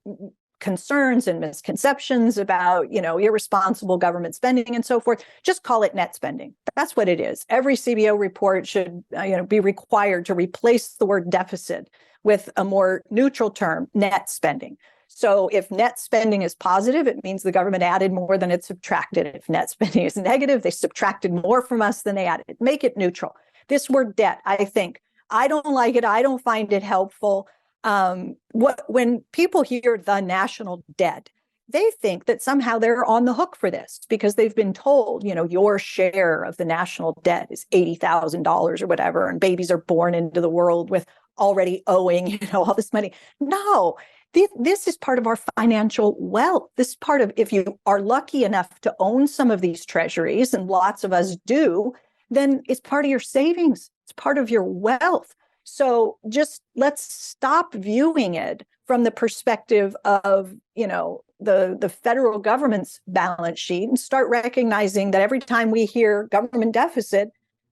concerns and misconceptions about, irresponsible government spending and so forth. Just call it net spending. That's what it is. Every CBO report should, be required to replace the word deficit with a more neutral term, net spending. So if net spending is positive, it means the government added more than it subtracted. If net spending is negative, they subtracted more from us than they added. Make it neutral. This word debt, I don't like it. I don't find it helpful. When people hear the national debt, they think that somehow they're on the hook for this because they've been told, your share of the national debt is $80,000 or whatever, and babies are born into the world with already owing, all this money. No, this is part of our financial wealth. This is part of, if you are lucky enough to own some of these treasuries, and lots of us do, then it's part of your savings. It's part of your wealth. So just let's stop viewing it from the perspective of, the federal government's balance sheet, and start recognizing that every time we hear government deficit,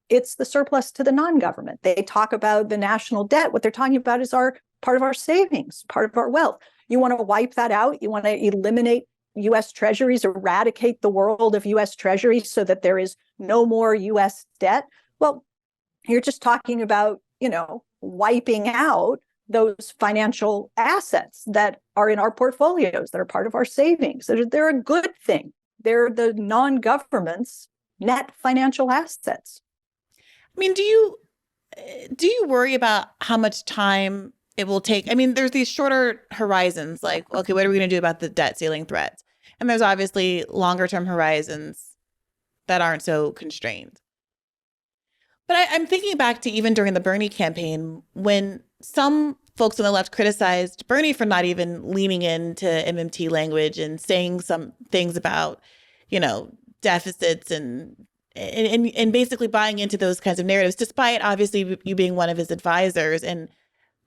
it's the surplus to the non-government. They talk about the national debt. What they're talking about is part of our savings, part of our wealth. You want to wipe that out? You want to eliminate U.S. treasuries, eradicate the world of U.S. treasuries so that there is no more U.S. debt? Well, you're just talking about, wiping out those financial assets that are in our portfolios, that are part of our savings. They're a good thing. They're the non-government's net financial assets.
I mean, do you worry about how much time it will take? I mean, there's these shorter horizons, like, okay, what are we going to do about the debt ceiling threats? And there's obviously longer term horizons that aren't so constrained. But I'm thinking back to even during the Bernie campaign, when some folks on the left criticized Bernie for not even leaning into MMT language and saying some things about, deficits and basically buying into those kinds of narratives, despite obviously you being one of his advisors and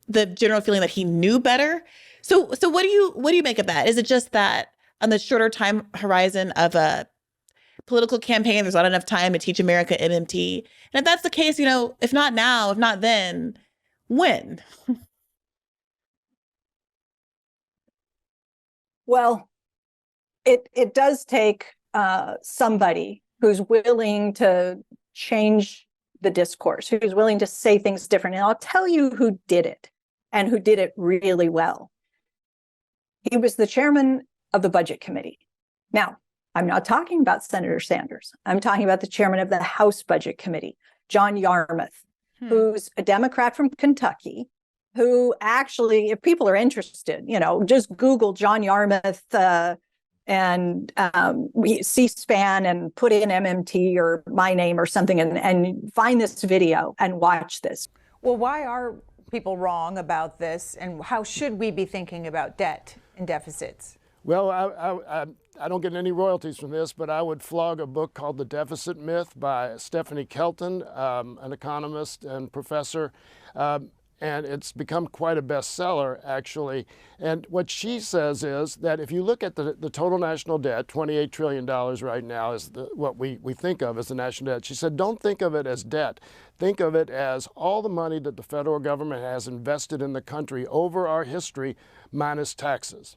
the general feeling that he knew better. So what do you make of that? Is it just that on the shorter time horizon of a political campaign, there's not enough time to teach America MMT? And if that's the case, if not now, if not then, when?
Well, it does take somebody who's willing to change the discourse, who's willing to say things different. And I'll tell you who did it, and who did it really well. He was the chairman of the Budget Committee. Now, I'm not talking about Senator Sanders. I'm talking about the chairman of the House Budget Committee, John Yarmuth, who's a Democrat from Kentucky, who actually, if people are interested, just Google John Yarmuth and C-SPAN and put in MMT or my name or something and find this video and watch this.
Well, why are people wrong about this, and how should we be thinking about debt and deficits?
Well, I don't get any royalties from this, but I would flog a book called The Deficit Myth by Stephanie Kelton, an economist and professor. And it's become quite a bestseller, actually. And what she says is that if you look at the total national debt, $28 trillion right now is what we think of as the national debt. She said, don't think of it as debt. Think of it as all the money that the federal government has invested in the country over our history minus taxes.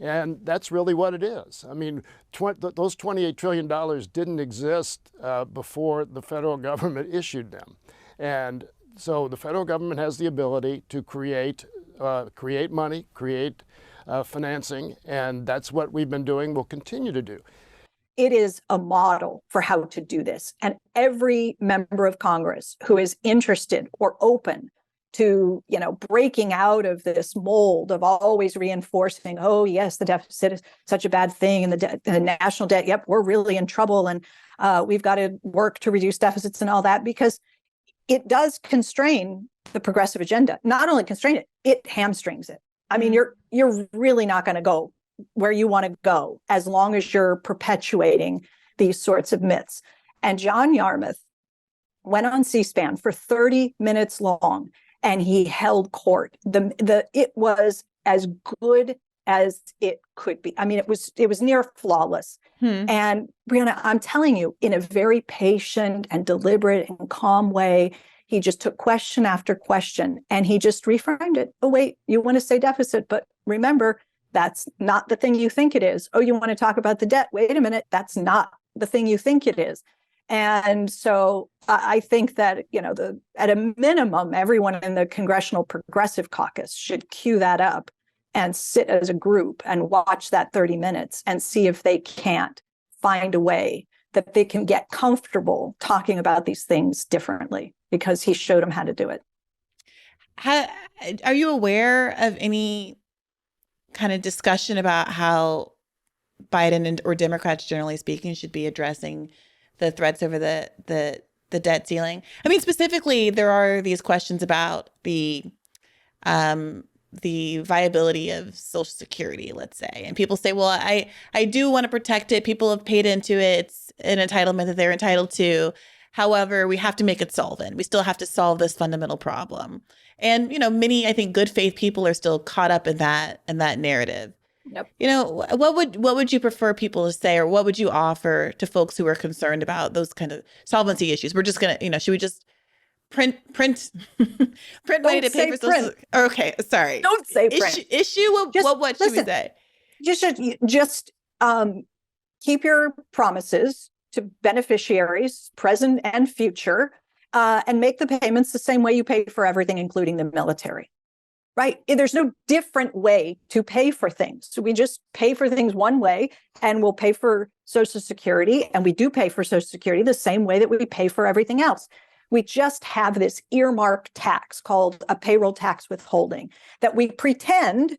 And that's really what it is. I mean, those $28 trillion didn't exist before the federal government issued them. And so the federal government has the ability to create money, create financing, and that's what we've been doing, we'll continue to do.
It is a model for how to do this. And every member of Congress who is interested or open to, breaking out of this mold of always reinforcing, oh, yes, the deficit is such a bad thing, and the national debt, yep, we're really in trouble. And We've got to work to reduce deficits and all that, because it does constrain the progressive agenda. Not only constrain it, it hamstrings it. I mean, you're really not going to go where you want to go as long as you're perpetuating these sorts of myths. And John Yarmuth went on C-SPAN for 30 minutes long, and he held court. It was as good as it could be. I mean, it was near flawless. And Briahna, I'm telling you, in a very patient and deliberate and calm way, he just took question after question, and he just reframed it. Oh, wait, you want to say deficit, but remember, that's not the thing you think it is. Oh, you want to talk about the debt? Wait a minute, that's not the thing you think it is. And so I think that, at a minimum, everyone in the Congressional Progressive Caucus should cue that up and sit as a group and watch that 30 minutes and see if they can't find a way that they can get comfortable talking about these things differently, because he showed them how to do it.
Are you aware of any kind of discussion about how Biden or Democrats, generally speaking, should be addressing the threats over the debt ceiling? I mean, specifically, there are these questions about the viability of Social Security, let's say. And people say, well, I do want to protect it. People have paid into it. It's an entitlement that they're entitled to. However, we have to make it solvent. We still have to solve this fundamental problem. And, many, I think, good faith people are still caught up in that narrative.
Yep.
What would you prefer people to say, or what would you offer to folks who are concerned about those kind of solvency issues? We're just going to, should we just print money to pay for social? Okay, sorry.
Don't say print.
Issue. What should we say?
Just keep your promises to beneficiaries, present and future, and make the payments the same way you pay for everything, including the military. Right? There's no different way to pay for things. So we just pay for things one way, and we'll pay for Social Security, and we do pay for Social Security the same way that we pay for everything else. We just have this earmark tax called a payroll tax withholding that we pretend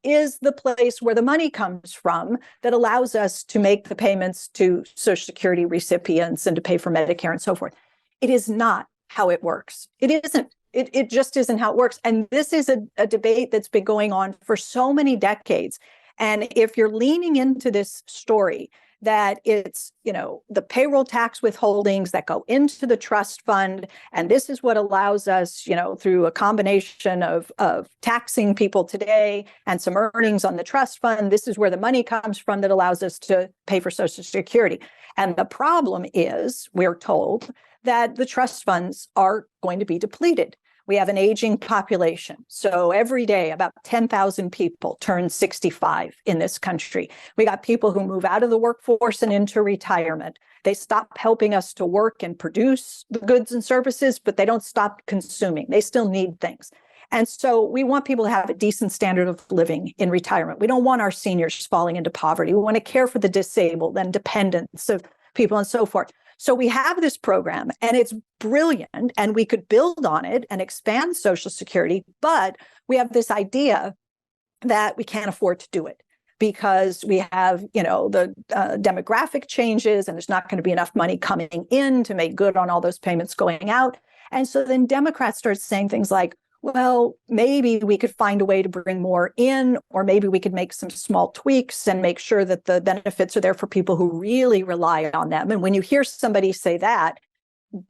is the place where the money comes from that allows us to make the payments to Social Security recipients and to pay for Medicare and so forth. It is not how it works. It isn't. It just isn't how it works. And this is a debate that's been going on for so many decades. And if you're leaning into this story that it's, the payroll tax withholdings that go into the trust fund, and this is what allows us, through a combination of taxing people today and some earnings on the trust fund, this is where the money comes from that allows us to pay for Social Security. And the problem is, we're told that the trust funds are going to be depleted. We have an aging population. So every day, about 10,000 people turn 65 in this country. We got people who move out of the workforce and into retirement. They stop helping us to work and produce the goods and services, but they don't stop consuming. They still need things. And so we want people to have a decent standard of living in retirement. We don't want our seniors falling into poverty. We want to care for the disabled and dependents of people and so forth. So we have this program, and it's brilliant, and we could build on it and expand Social Security, but we have this idea that we can't afford to do it because we have, the demographic changes, and there's not going to be enough money coming in to make good on all those payments going out. And so then Democrats start saying things like, well, maybe we could find a way to bring more in, or maybe we could make some small tweaks and make sure that the benefits are there for people who really rely on them. And when you hear somebody say that,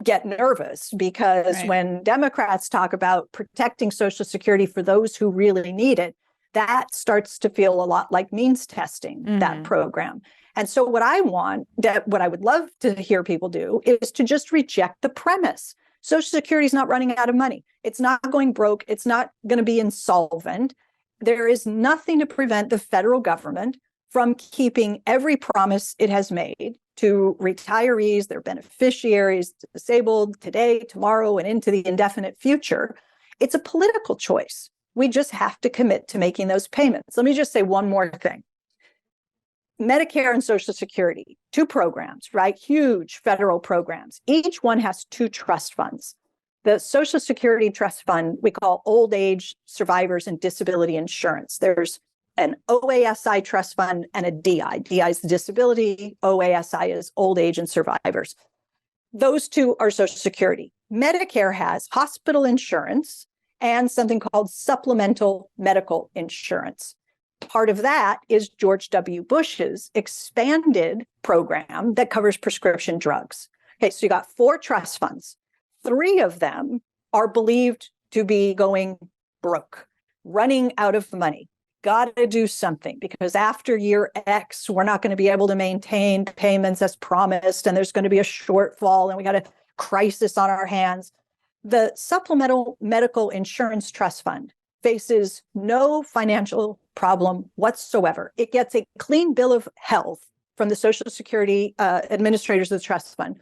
get nervous, because when Democrats talk about protecting Social Security for those who really need it, that starts to feel a lot like means testing that program. And so what I would love to hear people do is to just reject the premise. Social Security is not running out of money. It's not going broke. It's not going to be insolvent. There is nothing to prevent the federal government from keeping every promise it has made to retirees, their beneficiaries, disabled today, tomorrow, and into the indefinite future. It's a political choice. We just have to commit to making those payments. Let me just say one more thing. Medicare and Social Security, two programs, right? Huge federal programs. Each one has two trust funds. The Social Security Trust Fund we call Old Age Survivors and Disability Insurance. There's an OASI trust fund and a DI. DI is the disability, OASI is old age and survivors. Those two are Social Security. Medicare has hospital insurance and something called supplemental medical insurance. Part of that is George W. Bush's expanded program that covers prescription drugs. Okay, so you got 4 trust funds. 3 of them are believed to be going broke, running out of money. Got to do something, because after year X, we're not going to be able to maintain payments as promised, and there's going to be a shortfall, and we got a crisis on our hands. The Supplemental Medical Insurance Trust Fund faces no financial problem whatsoever. It gets a clean bill of health from the Social Security administrators of the trust fund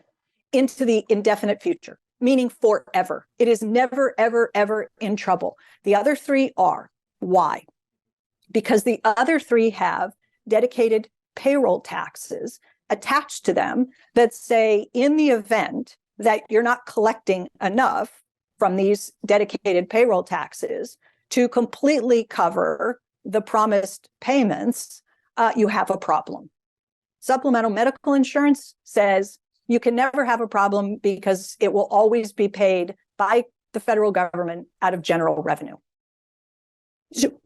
into the indefinite future, meaning forever. It is never, ever, ever in trouble. The other 3 are. Why? Because the other 3 have dedicated payroll taxes attached to them that say, in the event that you're not collecting enough from these dedicated payroll taxes to completely cover the promised payments, you have a problem. Supplemental medical insurance says you can never have a problem because it will always be paid by the federal government out of general revenue.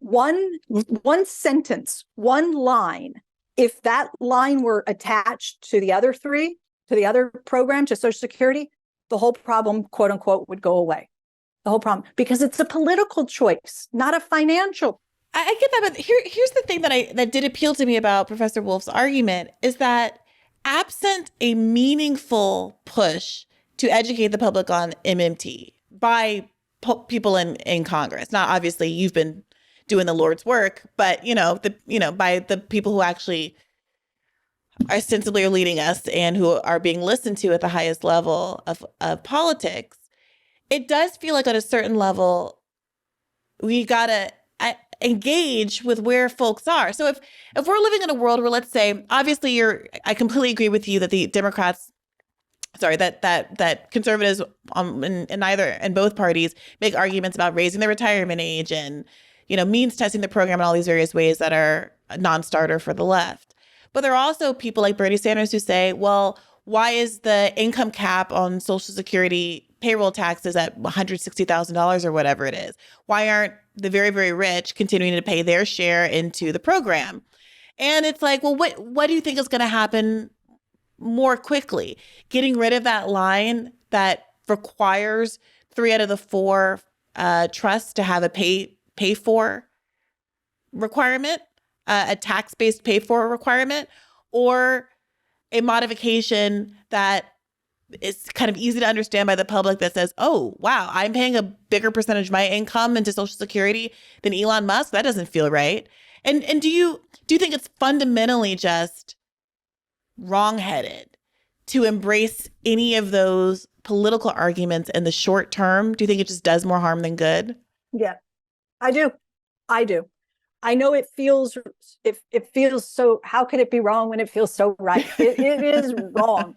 One sentence, one line, if that line were attached to the other 3, to the other program, to Social Security, the whole problem, quote unquote, would go away. The whole problem, because it's a political choice, not a financial.
I get that, but here's the thing that did appeal to me about Professor Wolff's argument is that absent a meaningful push to educate the public on MMT by people in Congress, now obviously you've been doing the Lord's work, but by the people who actually ostensibly are leading us and who are being listened to at the highest level of politics, it does feel like at a certain level we gotta engage with where folks are. So if we're living in a world where, let's say, obviously I completely agree with you that the Democrats, that conservatives in both parties make arguments about raising the retirement age and means testing the program in all these various ways that are a non-starter for the left. But there are also people like Bernie Sanders who say, well, why is the income cap on Social Security payroll taxes at $160,000 or whatever it is? Why aren't the very, very rich continuing to pay their share into the program? And it's like, well, what do you think is going to happen more quickly? Getting rid of that line that requires 3 out of the 4 trusts to have a pay for requirement, a tax-based pay for requirement, or a modification that is kind of easy to understand by the public that says, oh, wow, I'm paying a bigger percentage of my income into Social Security than Elon Musk? That doesn't feel right. And do you think it's fundamentally just wrongheaded to embrace any of those political arguments in the short term? Do you think it just does more harm than good?
Yeah, I do. I know it feels so, how could it be wrong when it feels so right? It is wrong.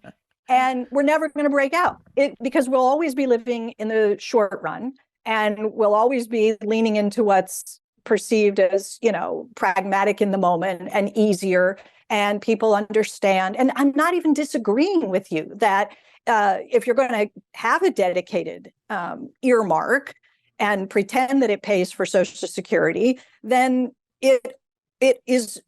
And we're never going to break out because we'll always be living in the short run, and we'll always be leaning into what's perceived as, pragmatic in the moment and easier, and people understand. And I'm not even disagreeing with you that if you're going to have a dedicated earmark and pretend that it pays for Social Security, then it is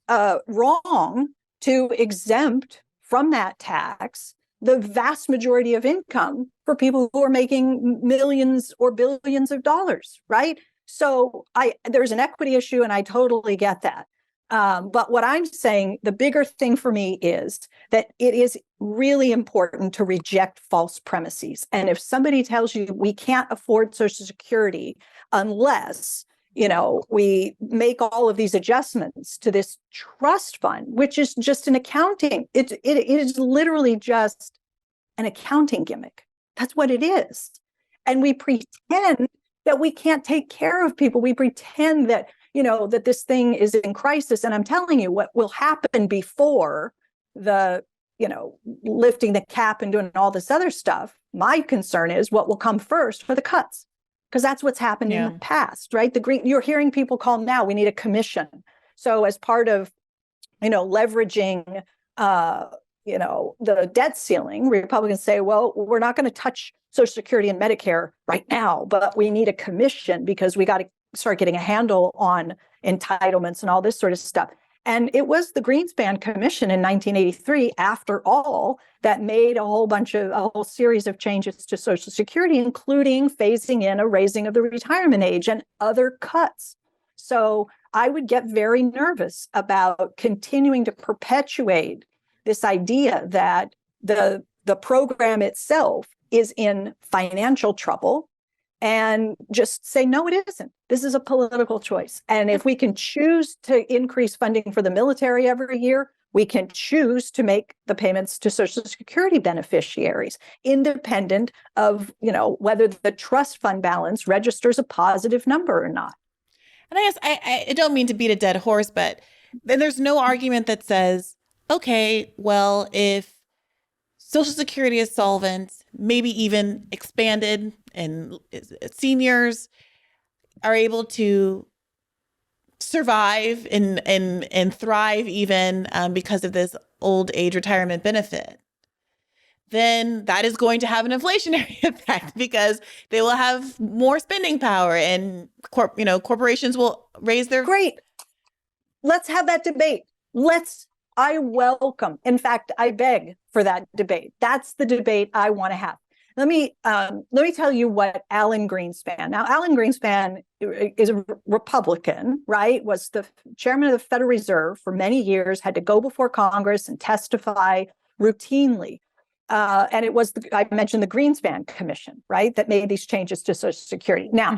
wrong to exempt from that tax the vast majority of income for people who are making millions or billions of dollars, right? So there's an equity issue, and I totally get that. But what I'm saying, the bigger thing for me is that it is really important to reject false premises. And if somebody tells you we can't afford Social Security unless we make all of these adjustments to this trust fund, which is just an accounting. It is literally just an accounting gimmick. That's what it is. And we pretend that we can't take care of people. We pretend that, that this thing is in crisis. And I'm telling you what will happen before the, lifting the cap and doing all this other stuff. My concern is what will come first for the cuts. Because that's what's happened in the past, right? You're hearing people call now, we need a commission So as part of, leveraging, the debt ceiling, Republicans say, well, we're not going to touch Social Security and Medicare right now, but we need a commission because we got to start getting a handle on entitlements and all this sort of stuff. And it was the Greenspan Commission in 1983, after all, that made a whole series of changes to Social Security, including phasing in a raising of the retirement age and other cuts. So I would get very nervous about continuing to perpetuate this idea that the program itself is in financial trouble, and just say, no, it isn't. This is a political choice. And if we can choose to increase funding for the military every year, we can choose to make the payments to Social Security beneficiaries, independent of, whether the trust fund balance registers a positive number or not.
And I guess I don't mean to beat a dead horse, but then there's no argument that says, okay, well, if Social Security is solvent, maybe even expanded, and seniors are able to survive and thrive even because of this old age retirement benefit, then that is going to have an inflationary effect because they will have more spending power, and corporations will raise their.
Great. Let's have that debate. I welcome, in fact, I beg for that debate. That's the debate I want to have. Let me tell you what Alan Greenspan. Now, Alan Greenspan is a Republican, right? Was the chairman of the Federal Reserve for many years, had to go before Congress and testify routinely. And it was, I mentioned the Greenspan Commission, right, that made these changes to Social Security. Now,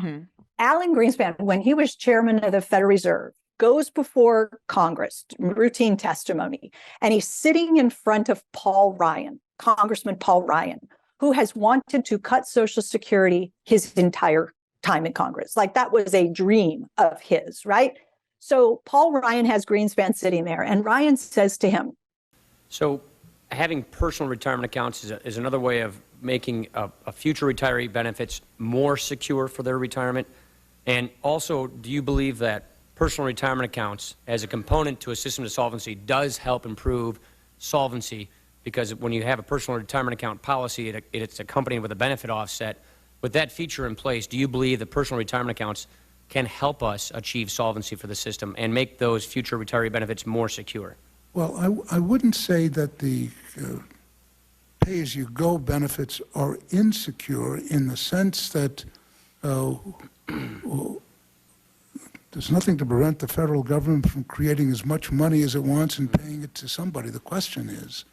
Alan Greenspan, when he was chairman of the Federal Reserve, goes before Congress, routine testimony, and he's sitting in front of Paul Ryan, Congressman Paul Ryan, who has wanted to cut Social Security his entire time in Congress. Like, that was a dream of his, right? So Paul Ryan has Greenspan sitting there, and Ryan says to him,
so having personal retirement accounts is another way of making a future retiree benefits more secure for their retirement. And also, do you believe that personal retirement accounts as a component to a system of solvency does help improve solvency? Because when you have a personal retirement account policy, it's accompanied with a benefit offset. With that feature in place, do you believe that personal retirement accounts can help us achieve solvency for the system and make those future retiree benefits more secure?
Well, I wouldn't say that the pay-as-you-go benefits are insecure in the sense that there's nothing to prevent the federal government from creating as much money as it wants and paying it to somebody. The question is,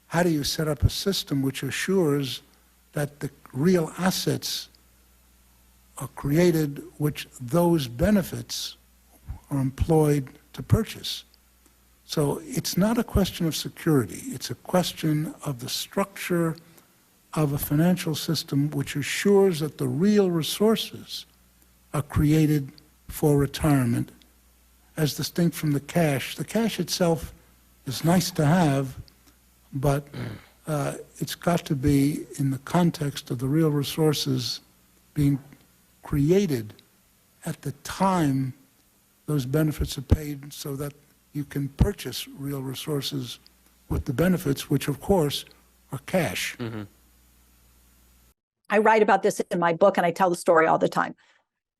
how do you set up a system which assures that the real assets are created which those benefits are employed to purchase? So it's not a question of security. It's a question of the structure of a financial system which assures that the real resources are created for retirement as distinct from the cash. The cash itself is nice to have, but it's got to be in the context of the real resources being created at the time those benefits are paid, so that you can purchase real resources with the benefits, which of course are cash.
Mm-hmm.
I write about this in my book, and I tell the story all the time.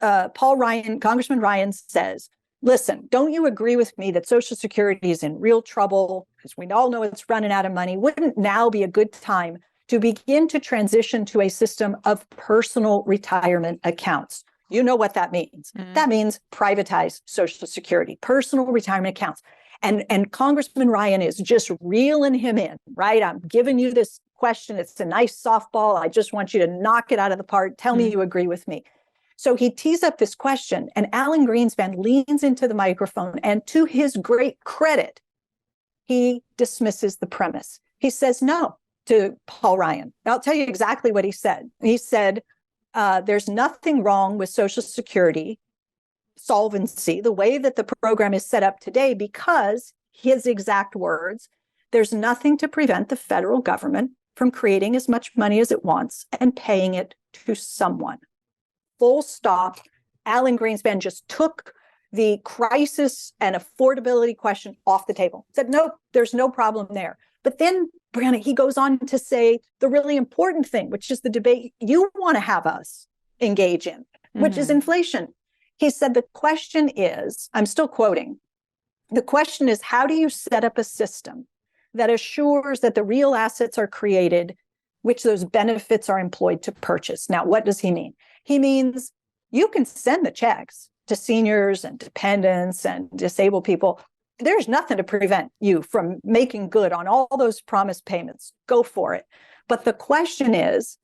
Congressman Ryan says, listen, don't you agree with me that Social Security is in real trouble because we all know it's running out of money? Wouldn't now be a good time to begin to transition to a system of personal retirement accounts? You know what that means. Mm-hmm. That means privatize Social Security, personal retirement accounts. And Congressman Ryan is just reeling him in, right? I'm giving you this question. It's a nice softball. I just want you to knock it out of the park. Tell me you agree with me. So he tees up this question, and Alan Greenspan leans into the microphone, and to his great credit, he dismisses the premise. He says no to Paul Ryan. I'll tell you exactly what he said. He said, there's nothing wrong with Social Security solvency, the way that the program is set up today, because, his exact words, there's nothing to prevent the federal government from creating as much money as it wants and paying it to someone. Full stop. Alan Greenspan just took the crisis and affordability question off the table. Said, nope, there's no problem there. But then, Briahna, he goes on to say the really important thing, which is the debate you want to have us engage in, which is inflation. He said, the question is, I'm still quoting, the question is, how do you set up a system that assures that the real assets are created, which those benefits are employed to purchase? Now, what does he mean? He means you can send the checks to seniors and dependents and disabled people. There's nothing to prevent you from making good on all those promised payments. Go for it. But the question is,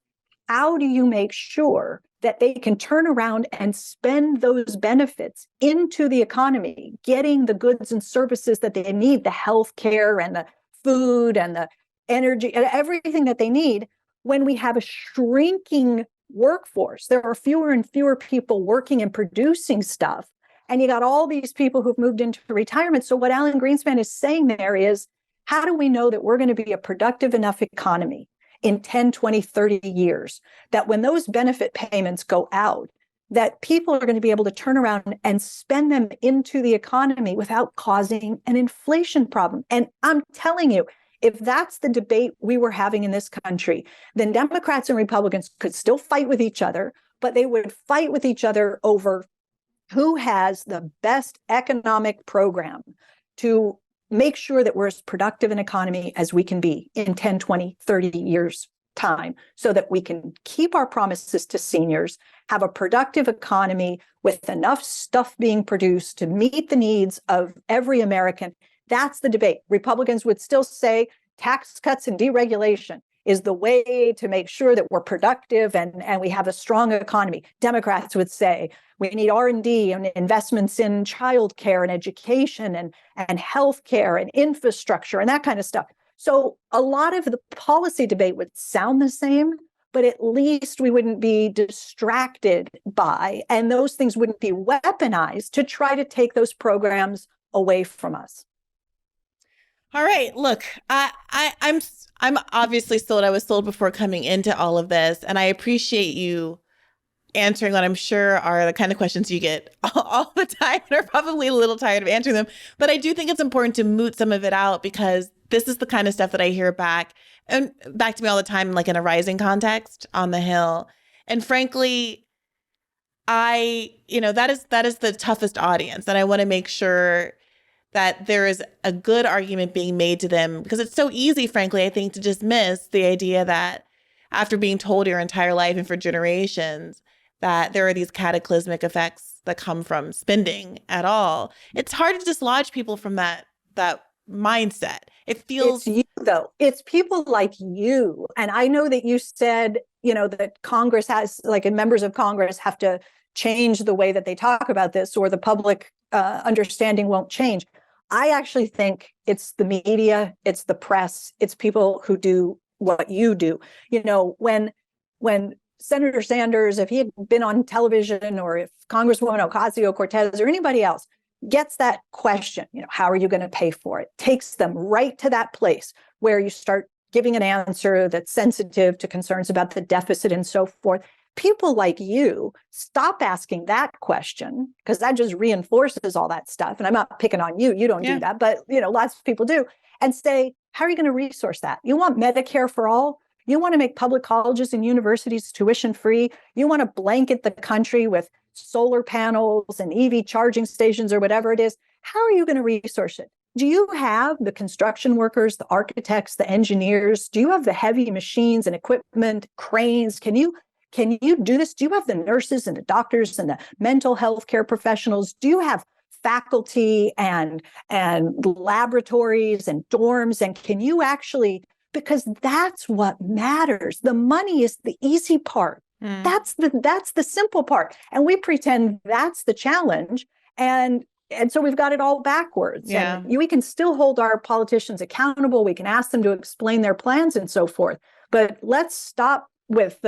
how do you make sure that they can turn around and spend those benefits into the economy, getting the goods and services that they need, the health care and the food and the energy and everything that they need, when we have a shrinking workforce? There are fewer and fewer people working and producing stuff. And you got all these people who've moved into retirement. So what Alan Greenspan is saying there is, how do we know that we're going to be a productive enough economy in 10, 20, 30 years, that when those benefit payments go out, that people are going to be able to turn around and spend them into the economy without causing an inflation problem? And I'm telling you, if that's the debate we were having in this country, then Democrats and Republicans could still fight with each other, but they would fight with each other over who has the best economic program to make sure that we're as productive an economy as we can be in 10, 20, 30 years time, so that we can keep our promises to seniors, have a productive economy with enough stuff being produced to meet the needs of every American. That's the debate. Republicans would still say tax cuts and deregulation is the way to make sure that we're productive and we have a strong economy. Democrats would say we need R&D and investments in childcare and education and healthcare and infrastructure and that kind of stuff. So a lot of the policy debate would sound the same, but at least we wouldn't be distracted by, and those things wouldn't be weaponized to try to take those programs away from us.
All right, look, I'm obviously sold. I was sold before coming into all of this, and I appreciate you answering what I'm sure are the kind of questions you get all the time and are probably a little tired of answering them. But I do think it's important to moot some of it out, because this is the kind of stuff that I hear back to me all the time, like in a rising context on the Hill. And frankly, that is the toughest audience, and I want to make sure that there is a good argument being made to them, because it's so easy, frankly, I think, to dismiss the idea that after being told your entire life and for generations that there are these cataclysmic effects that come from spending at all. It's hard to dislodge people from that mindset. It feels...
It's you, though. It's people like you. And I know that you said, that Congress has, and members of Congress have to change the way that they talk about this, or the public understanding won't change. I actually think it's the media, it's the press, it's people who do what you do. When Senator Sanders, if he had been on television, or if Congresswoman Ocasio-Cortez or anybody else gets that question, how are you going to pay for it? Takes them right to that place where you start giving an answer that's sensitive to concerns about the deficit and so forth. People like you stop asking that question, because that just reinforces all that stuff. And I'm not picking on you. You don't do that, but lots of people do. And say, how are you going to resource that? You want Medicare for all? You want to make public colleges and universities tuition free? You want to blanket the country with solar panels and EV charging stations or whatever it is? How are you going to resource it? Do you have the construction workers, the architects, the engineers? Do you have the heavy machines and equipment, cranes? Can you do this? Do you have the nurses and the doctors and the mental health care professionals? Do you have faculty and laboratories and dorms? And can you actually, because that's what matters. The money is the easy part. That's the simple part. And we pretend that's the challenge. And so we've got it all backwards.
Yeah.
And we can still hold our politicians accountable. We can ask them to explain their plans and so forth. But let's stop with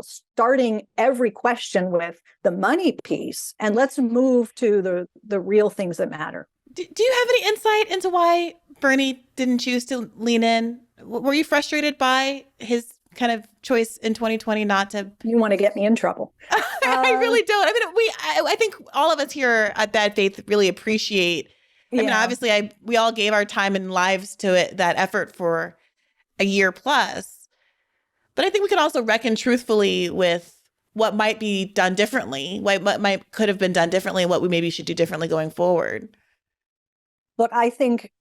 starting every question with the money piece, and let's move to the real things that matter.
Do you have any insight into why Bernie didn't choose to lean in? Were you frustrated by his kind of choice in 2020 not to?
You want to get me in trouble.
I really don't. I mean, I think all of us here at Bad Faith really appreciate. I mean, obviously, we all gave our time and lives to it, that effort for a year plus. But I think we can also reckon truthfully with what might be done differently, what could have been done differently, and what we maybe should do differently going forward.
Look, I think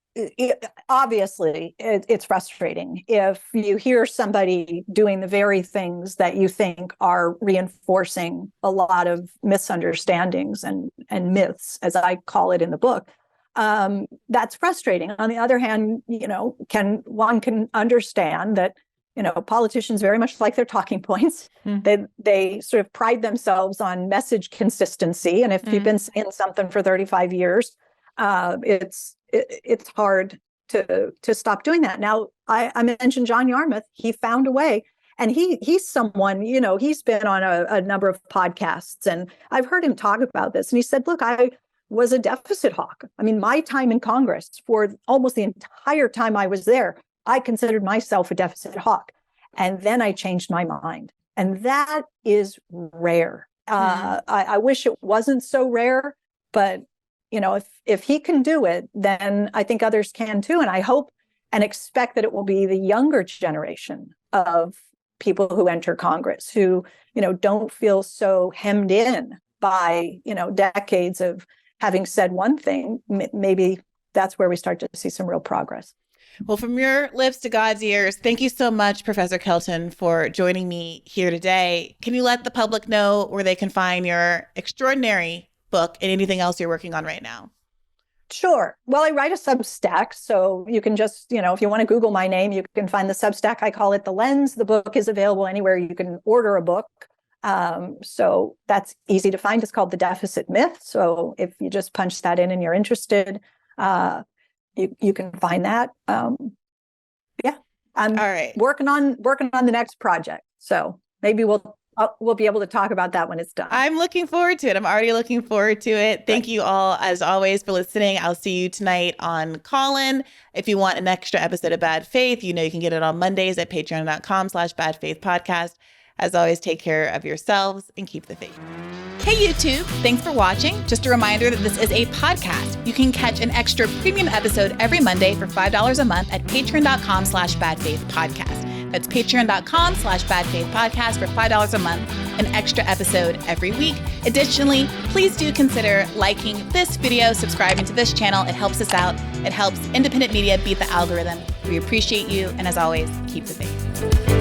obviously it's frustrating if you hear somebody doing the very things that you think are reinforcing a lot of misunderstandings and myths, as I call it in the book. That's frustrating. On the other hand, one can understand that, politicians very much like their talking points. They sort of pride themselves on message consistency. And if you've been saying something for 35 years, it's hard to stop doing that. Now, I mentioned John Yarmuth. He found a way. And he's someone, he's been on a number of podcasts, and I've heard him talk about this. And he said, look, I was a deficit hawk. I mean, my time in Congress, for almost the entire time I was there, I considered myself a deficit hawk. And then I changed my mind. And that is rare. I wish it wasn't so rare, but if he can do it, then I think others can too. And I hope and expect that it will be the younger generation of people who enter Congress who, don't feel so hemmed in by, decades of having said one thing. Maybe that's where we start to see some real progress.
Well, from your lips to God's ears, thank you so much, Professor Kelton, for joining me here today. Can you let the public know where they can find your extraordinary book and anything else you're working on right now?
Sure. Well, I write a Substack, so you can just, if you want to Google my name, you can find the Substack. I call it The Lens. The book is available anywhere you can order a book. So that's easy to find. It's called The Deficit Myth. So if you just punch that in and you're interested, you can find that. I'm all right. working on the next project. So maybe we'll be able to talk about that when it's done.
I'm looking forward to it. I'm already looking forward to it. Thank you all, as always, for listening. I'll see you tonight on Call-In. If you want an extra episode of Bad Faith, you can get it on Mondays at patreon.com/badfaithpodcast. As always, take care of yourselves and keep the faith. Hey, YouTube. Thanks for watching. Just a reminder that this is a podcast. You can catch an extra premium episode every Monday for $5 a month at patreon.com/badfaithpodcast. That's patreon.com/badfaithpodcast for $5 a month, an extra episode every week. Additionally, please do consider liking this video, subscribing to this channel. It helps us out. It helps independent media beat the algorithm. We appreciate you. And as always, keep the faith.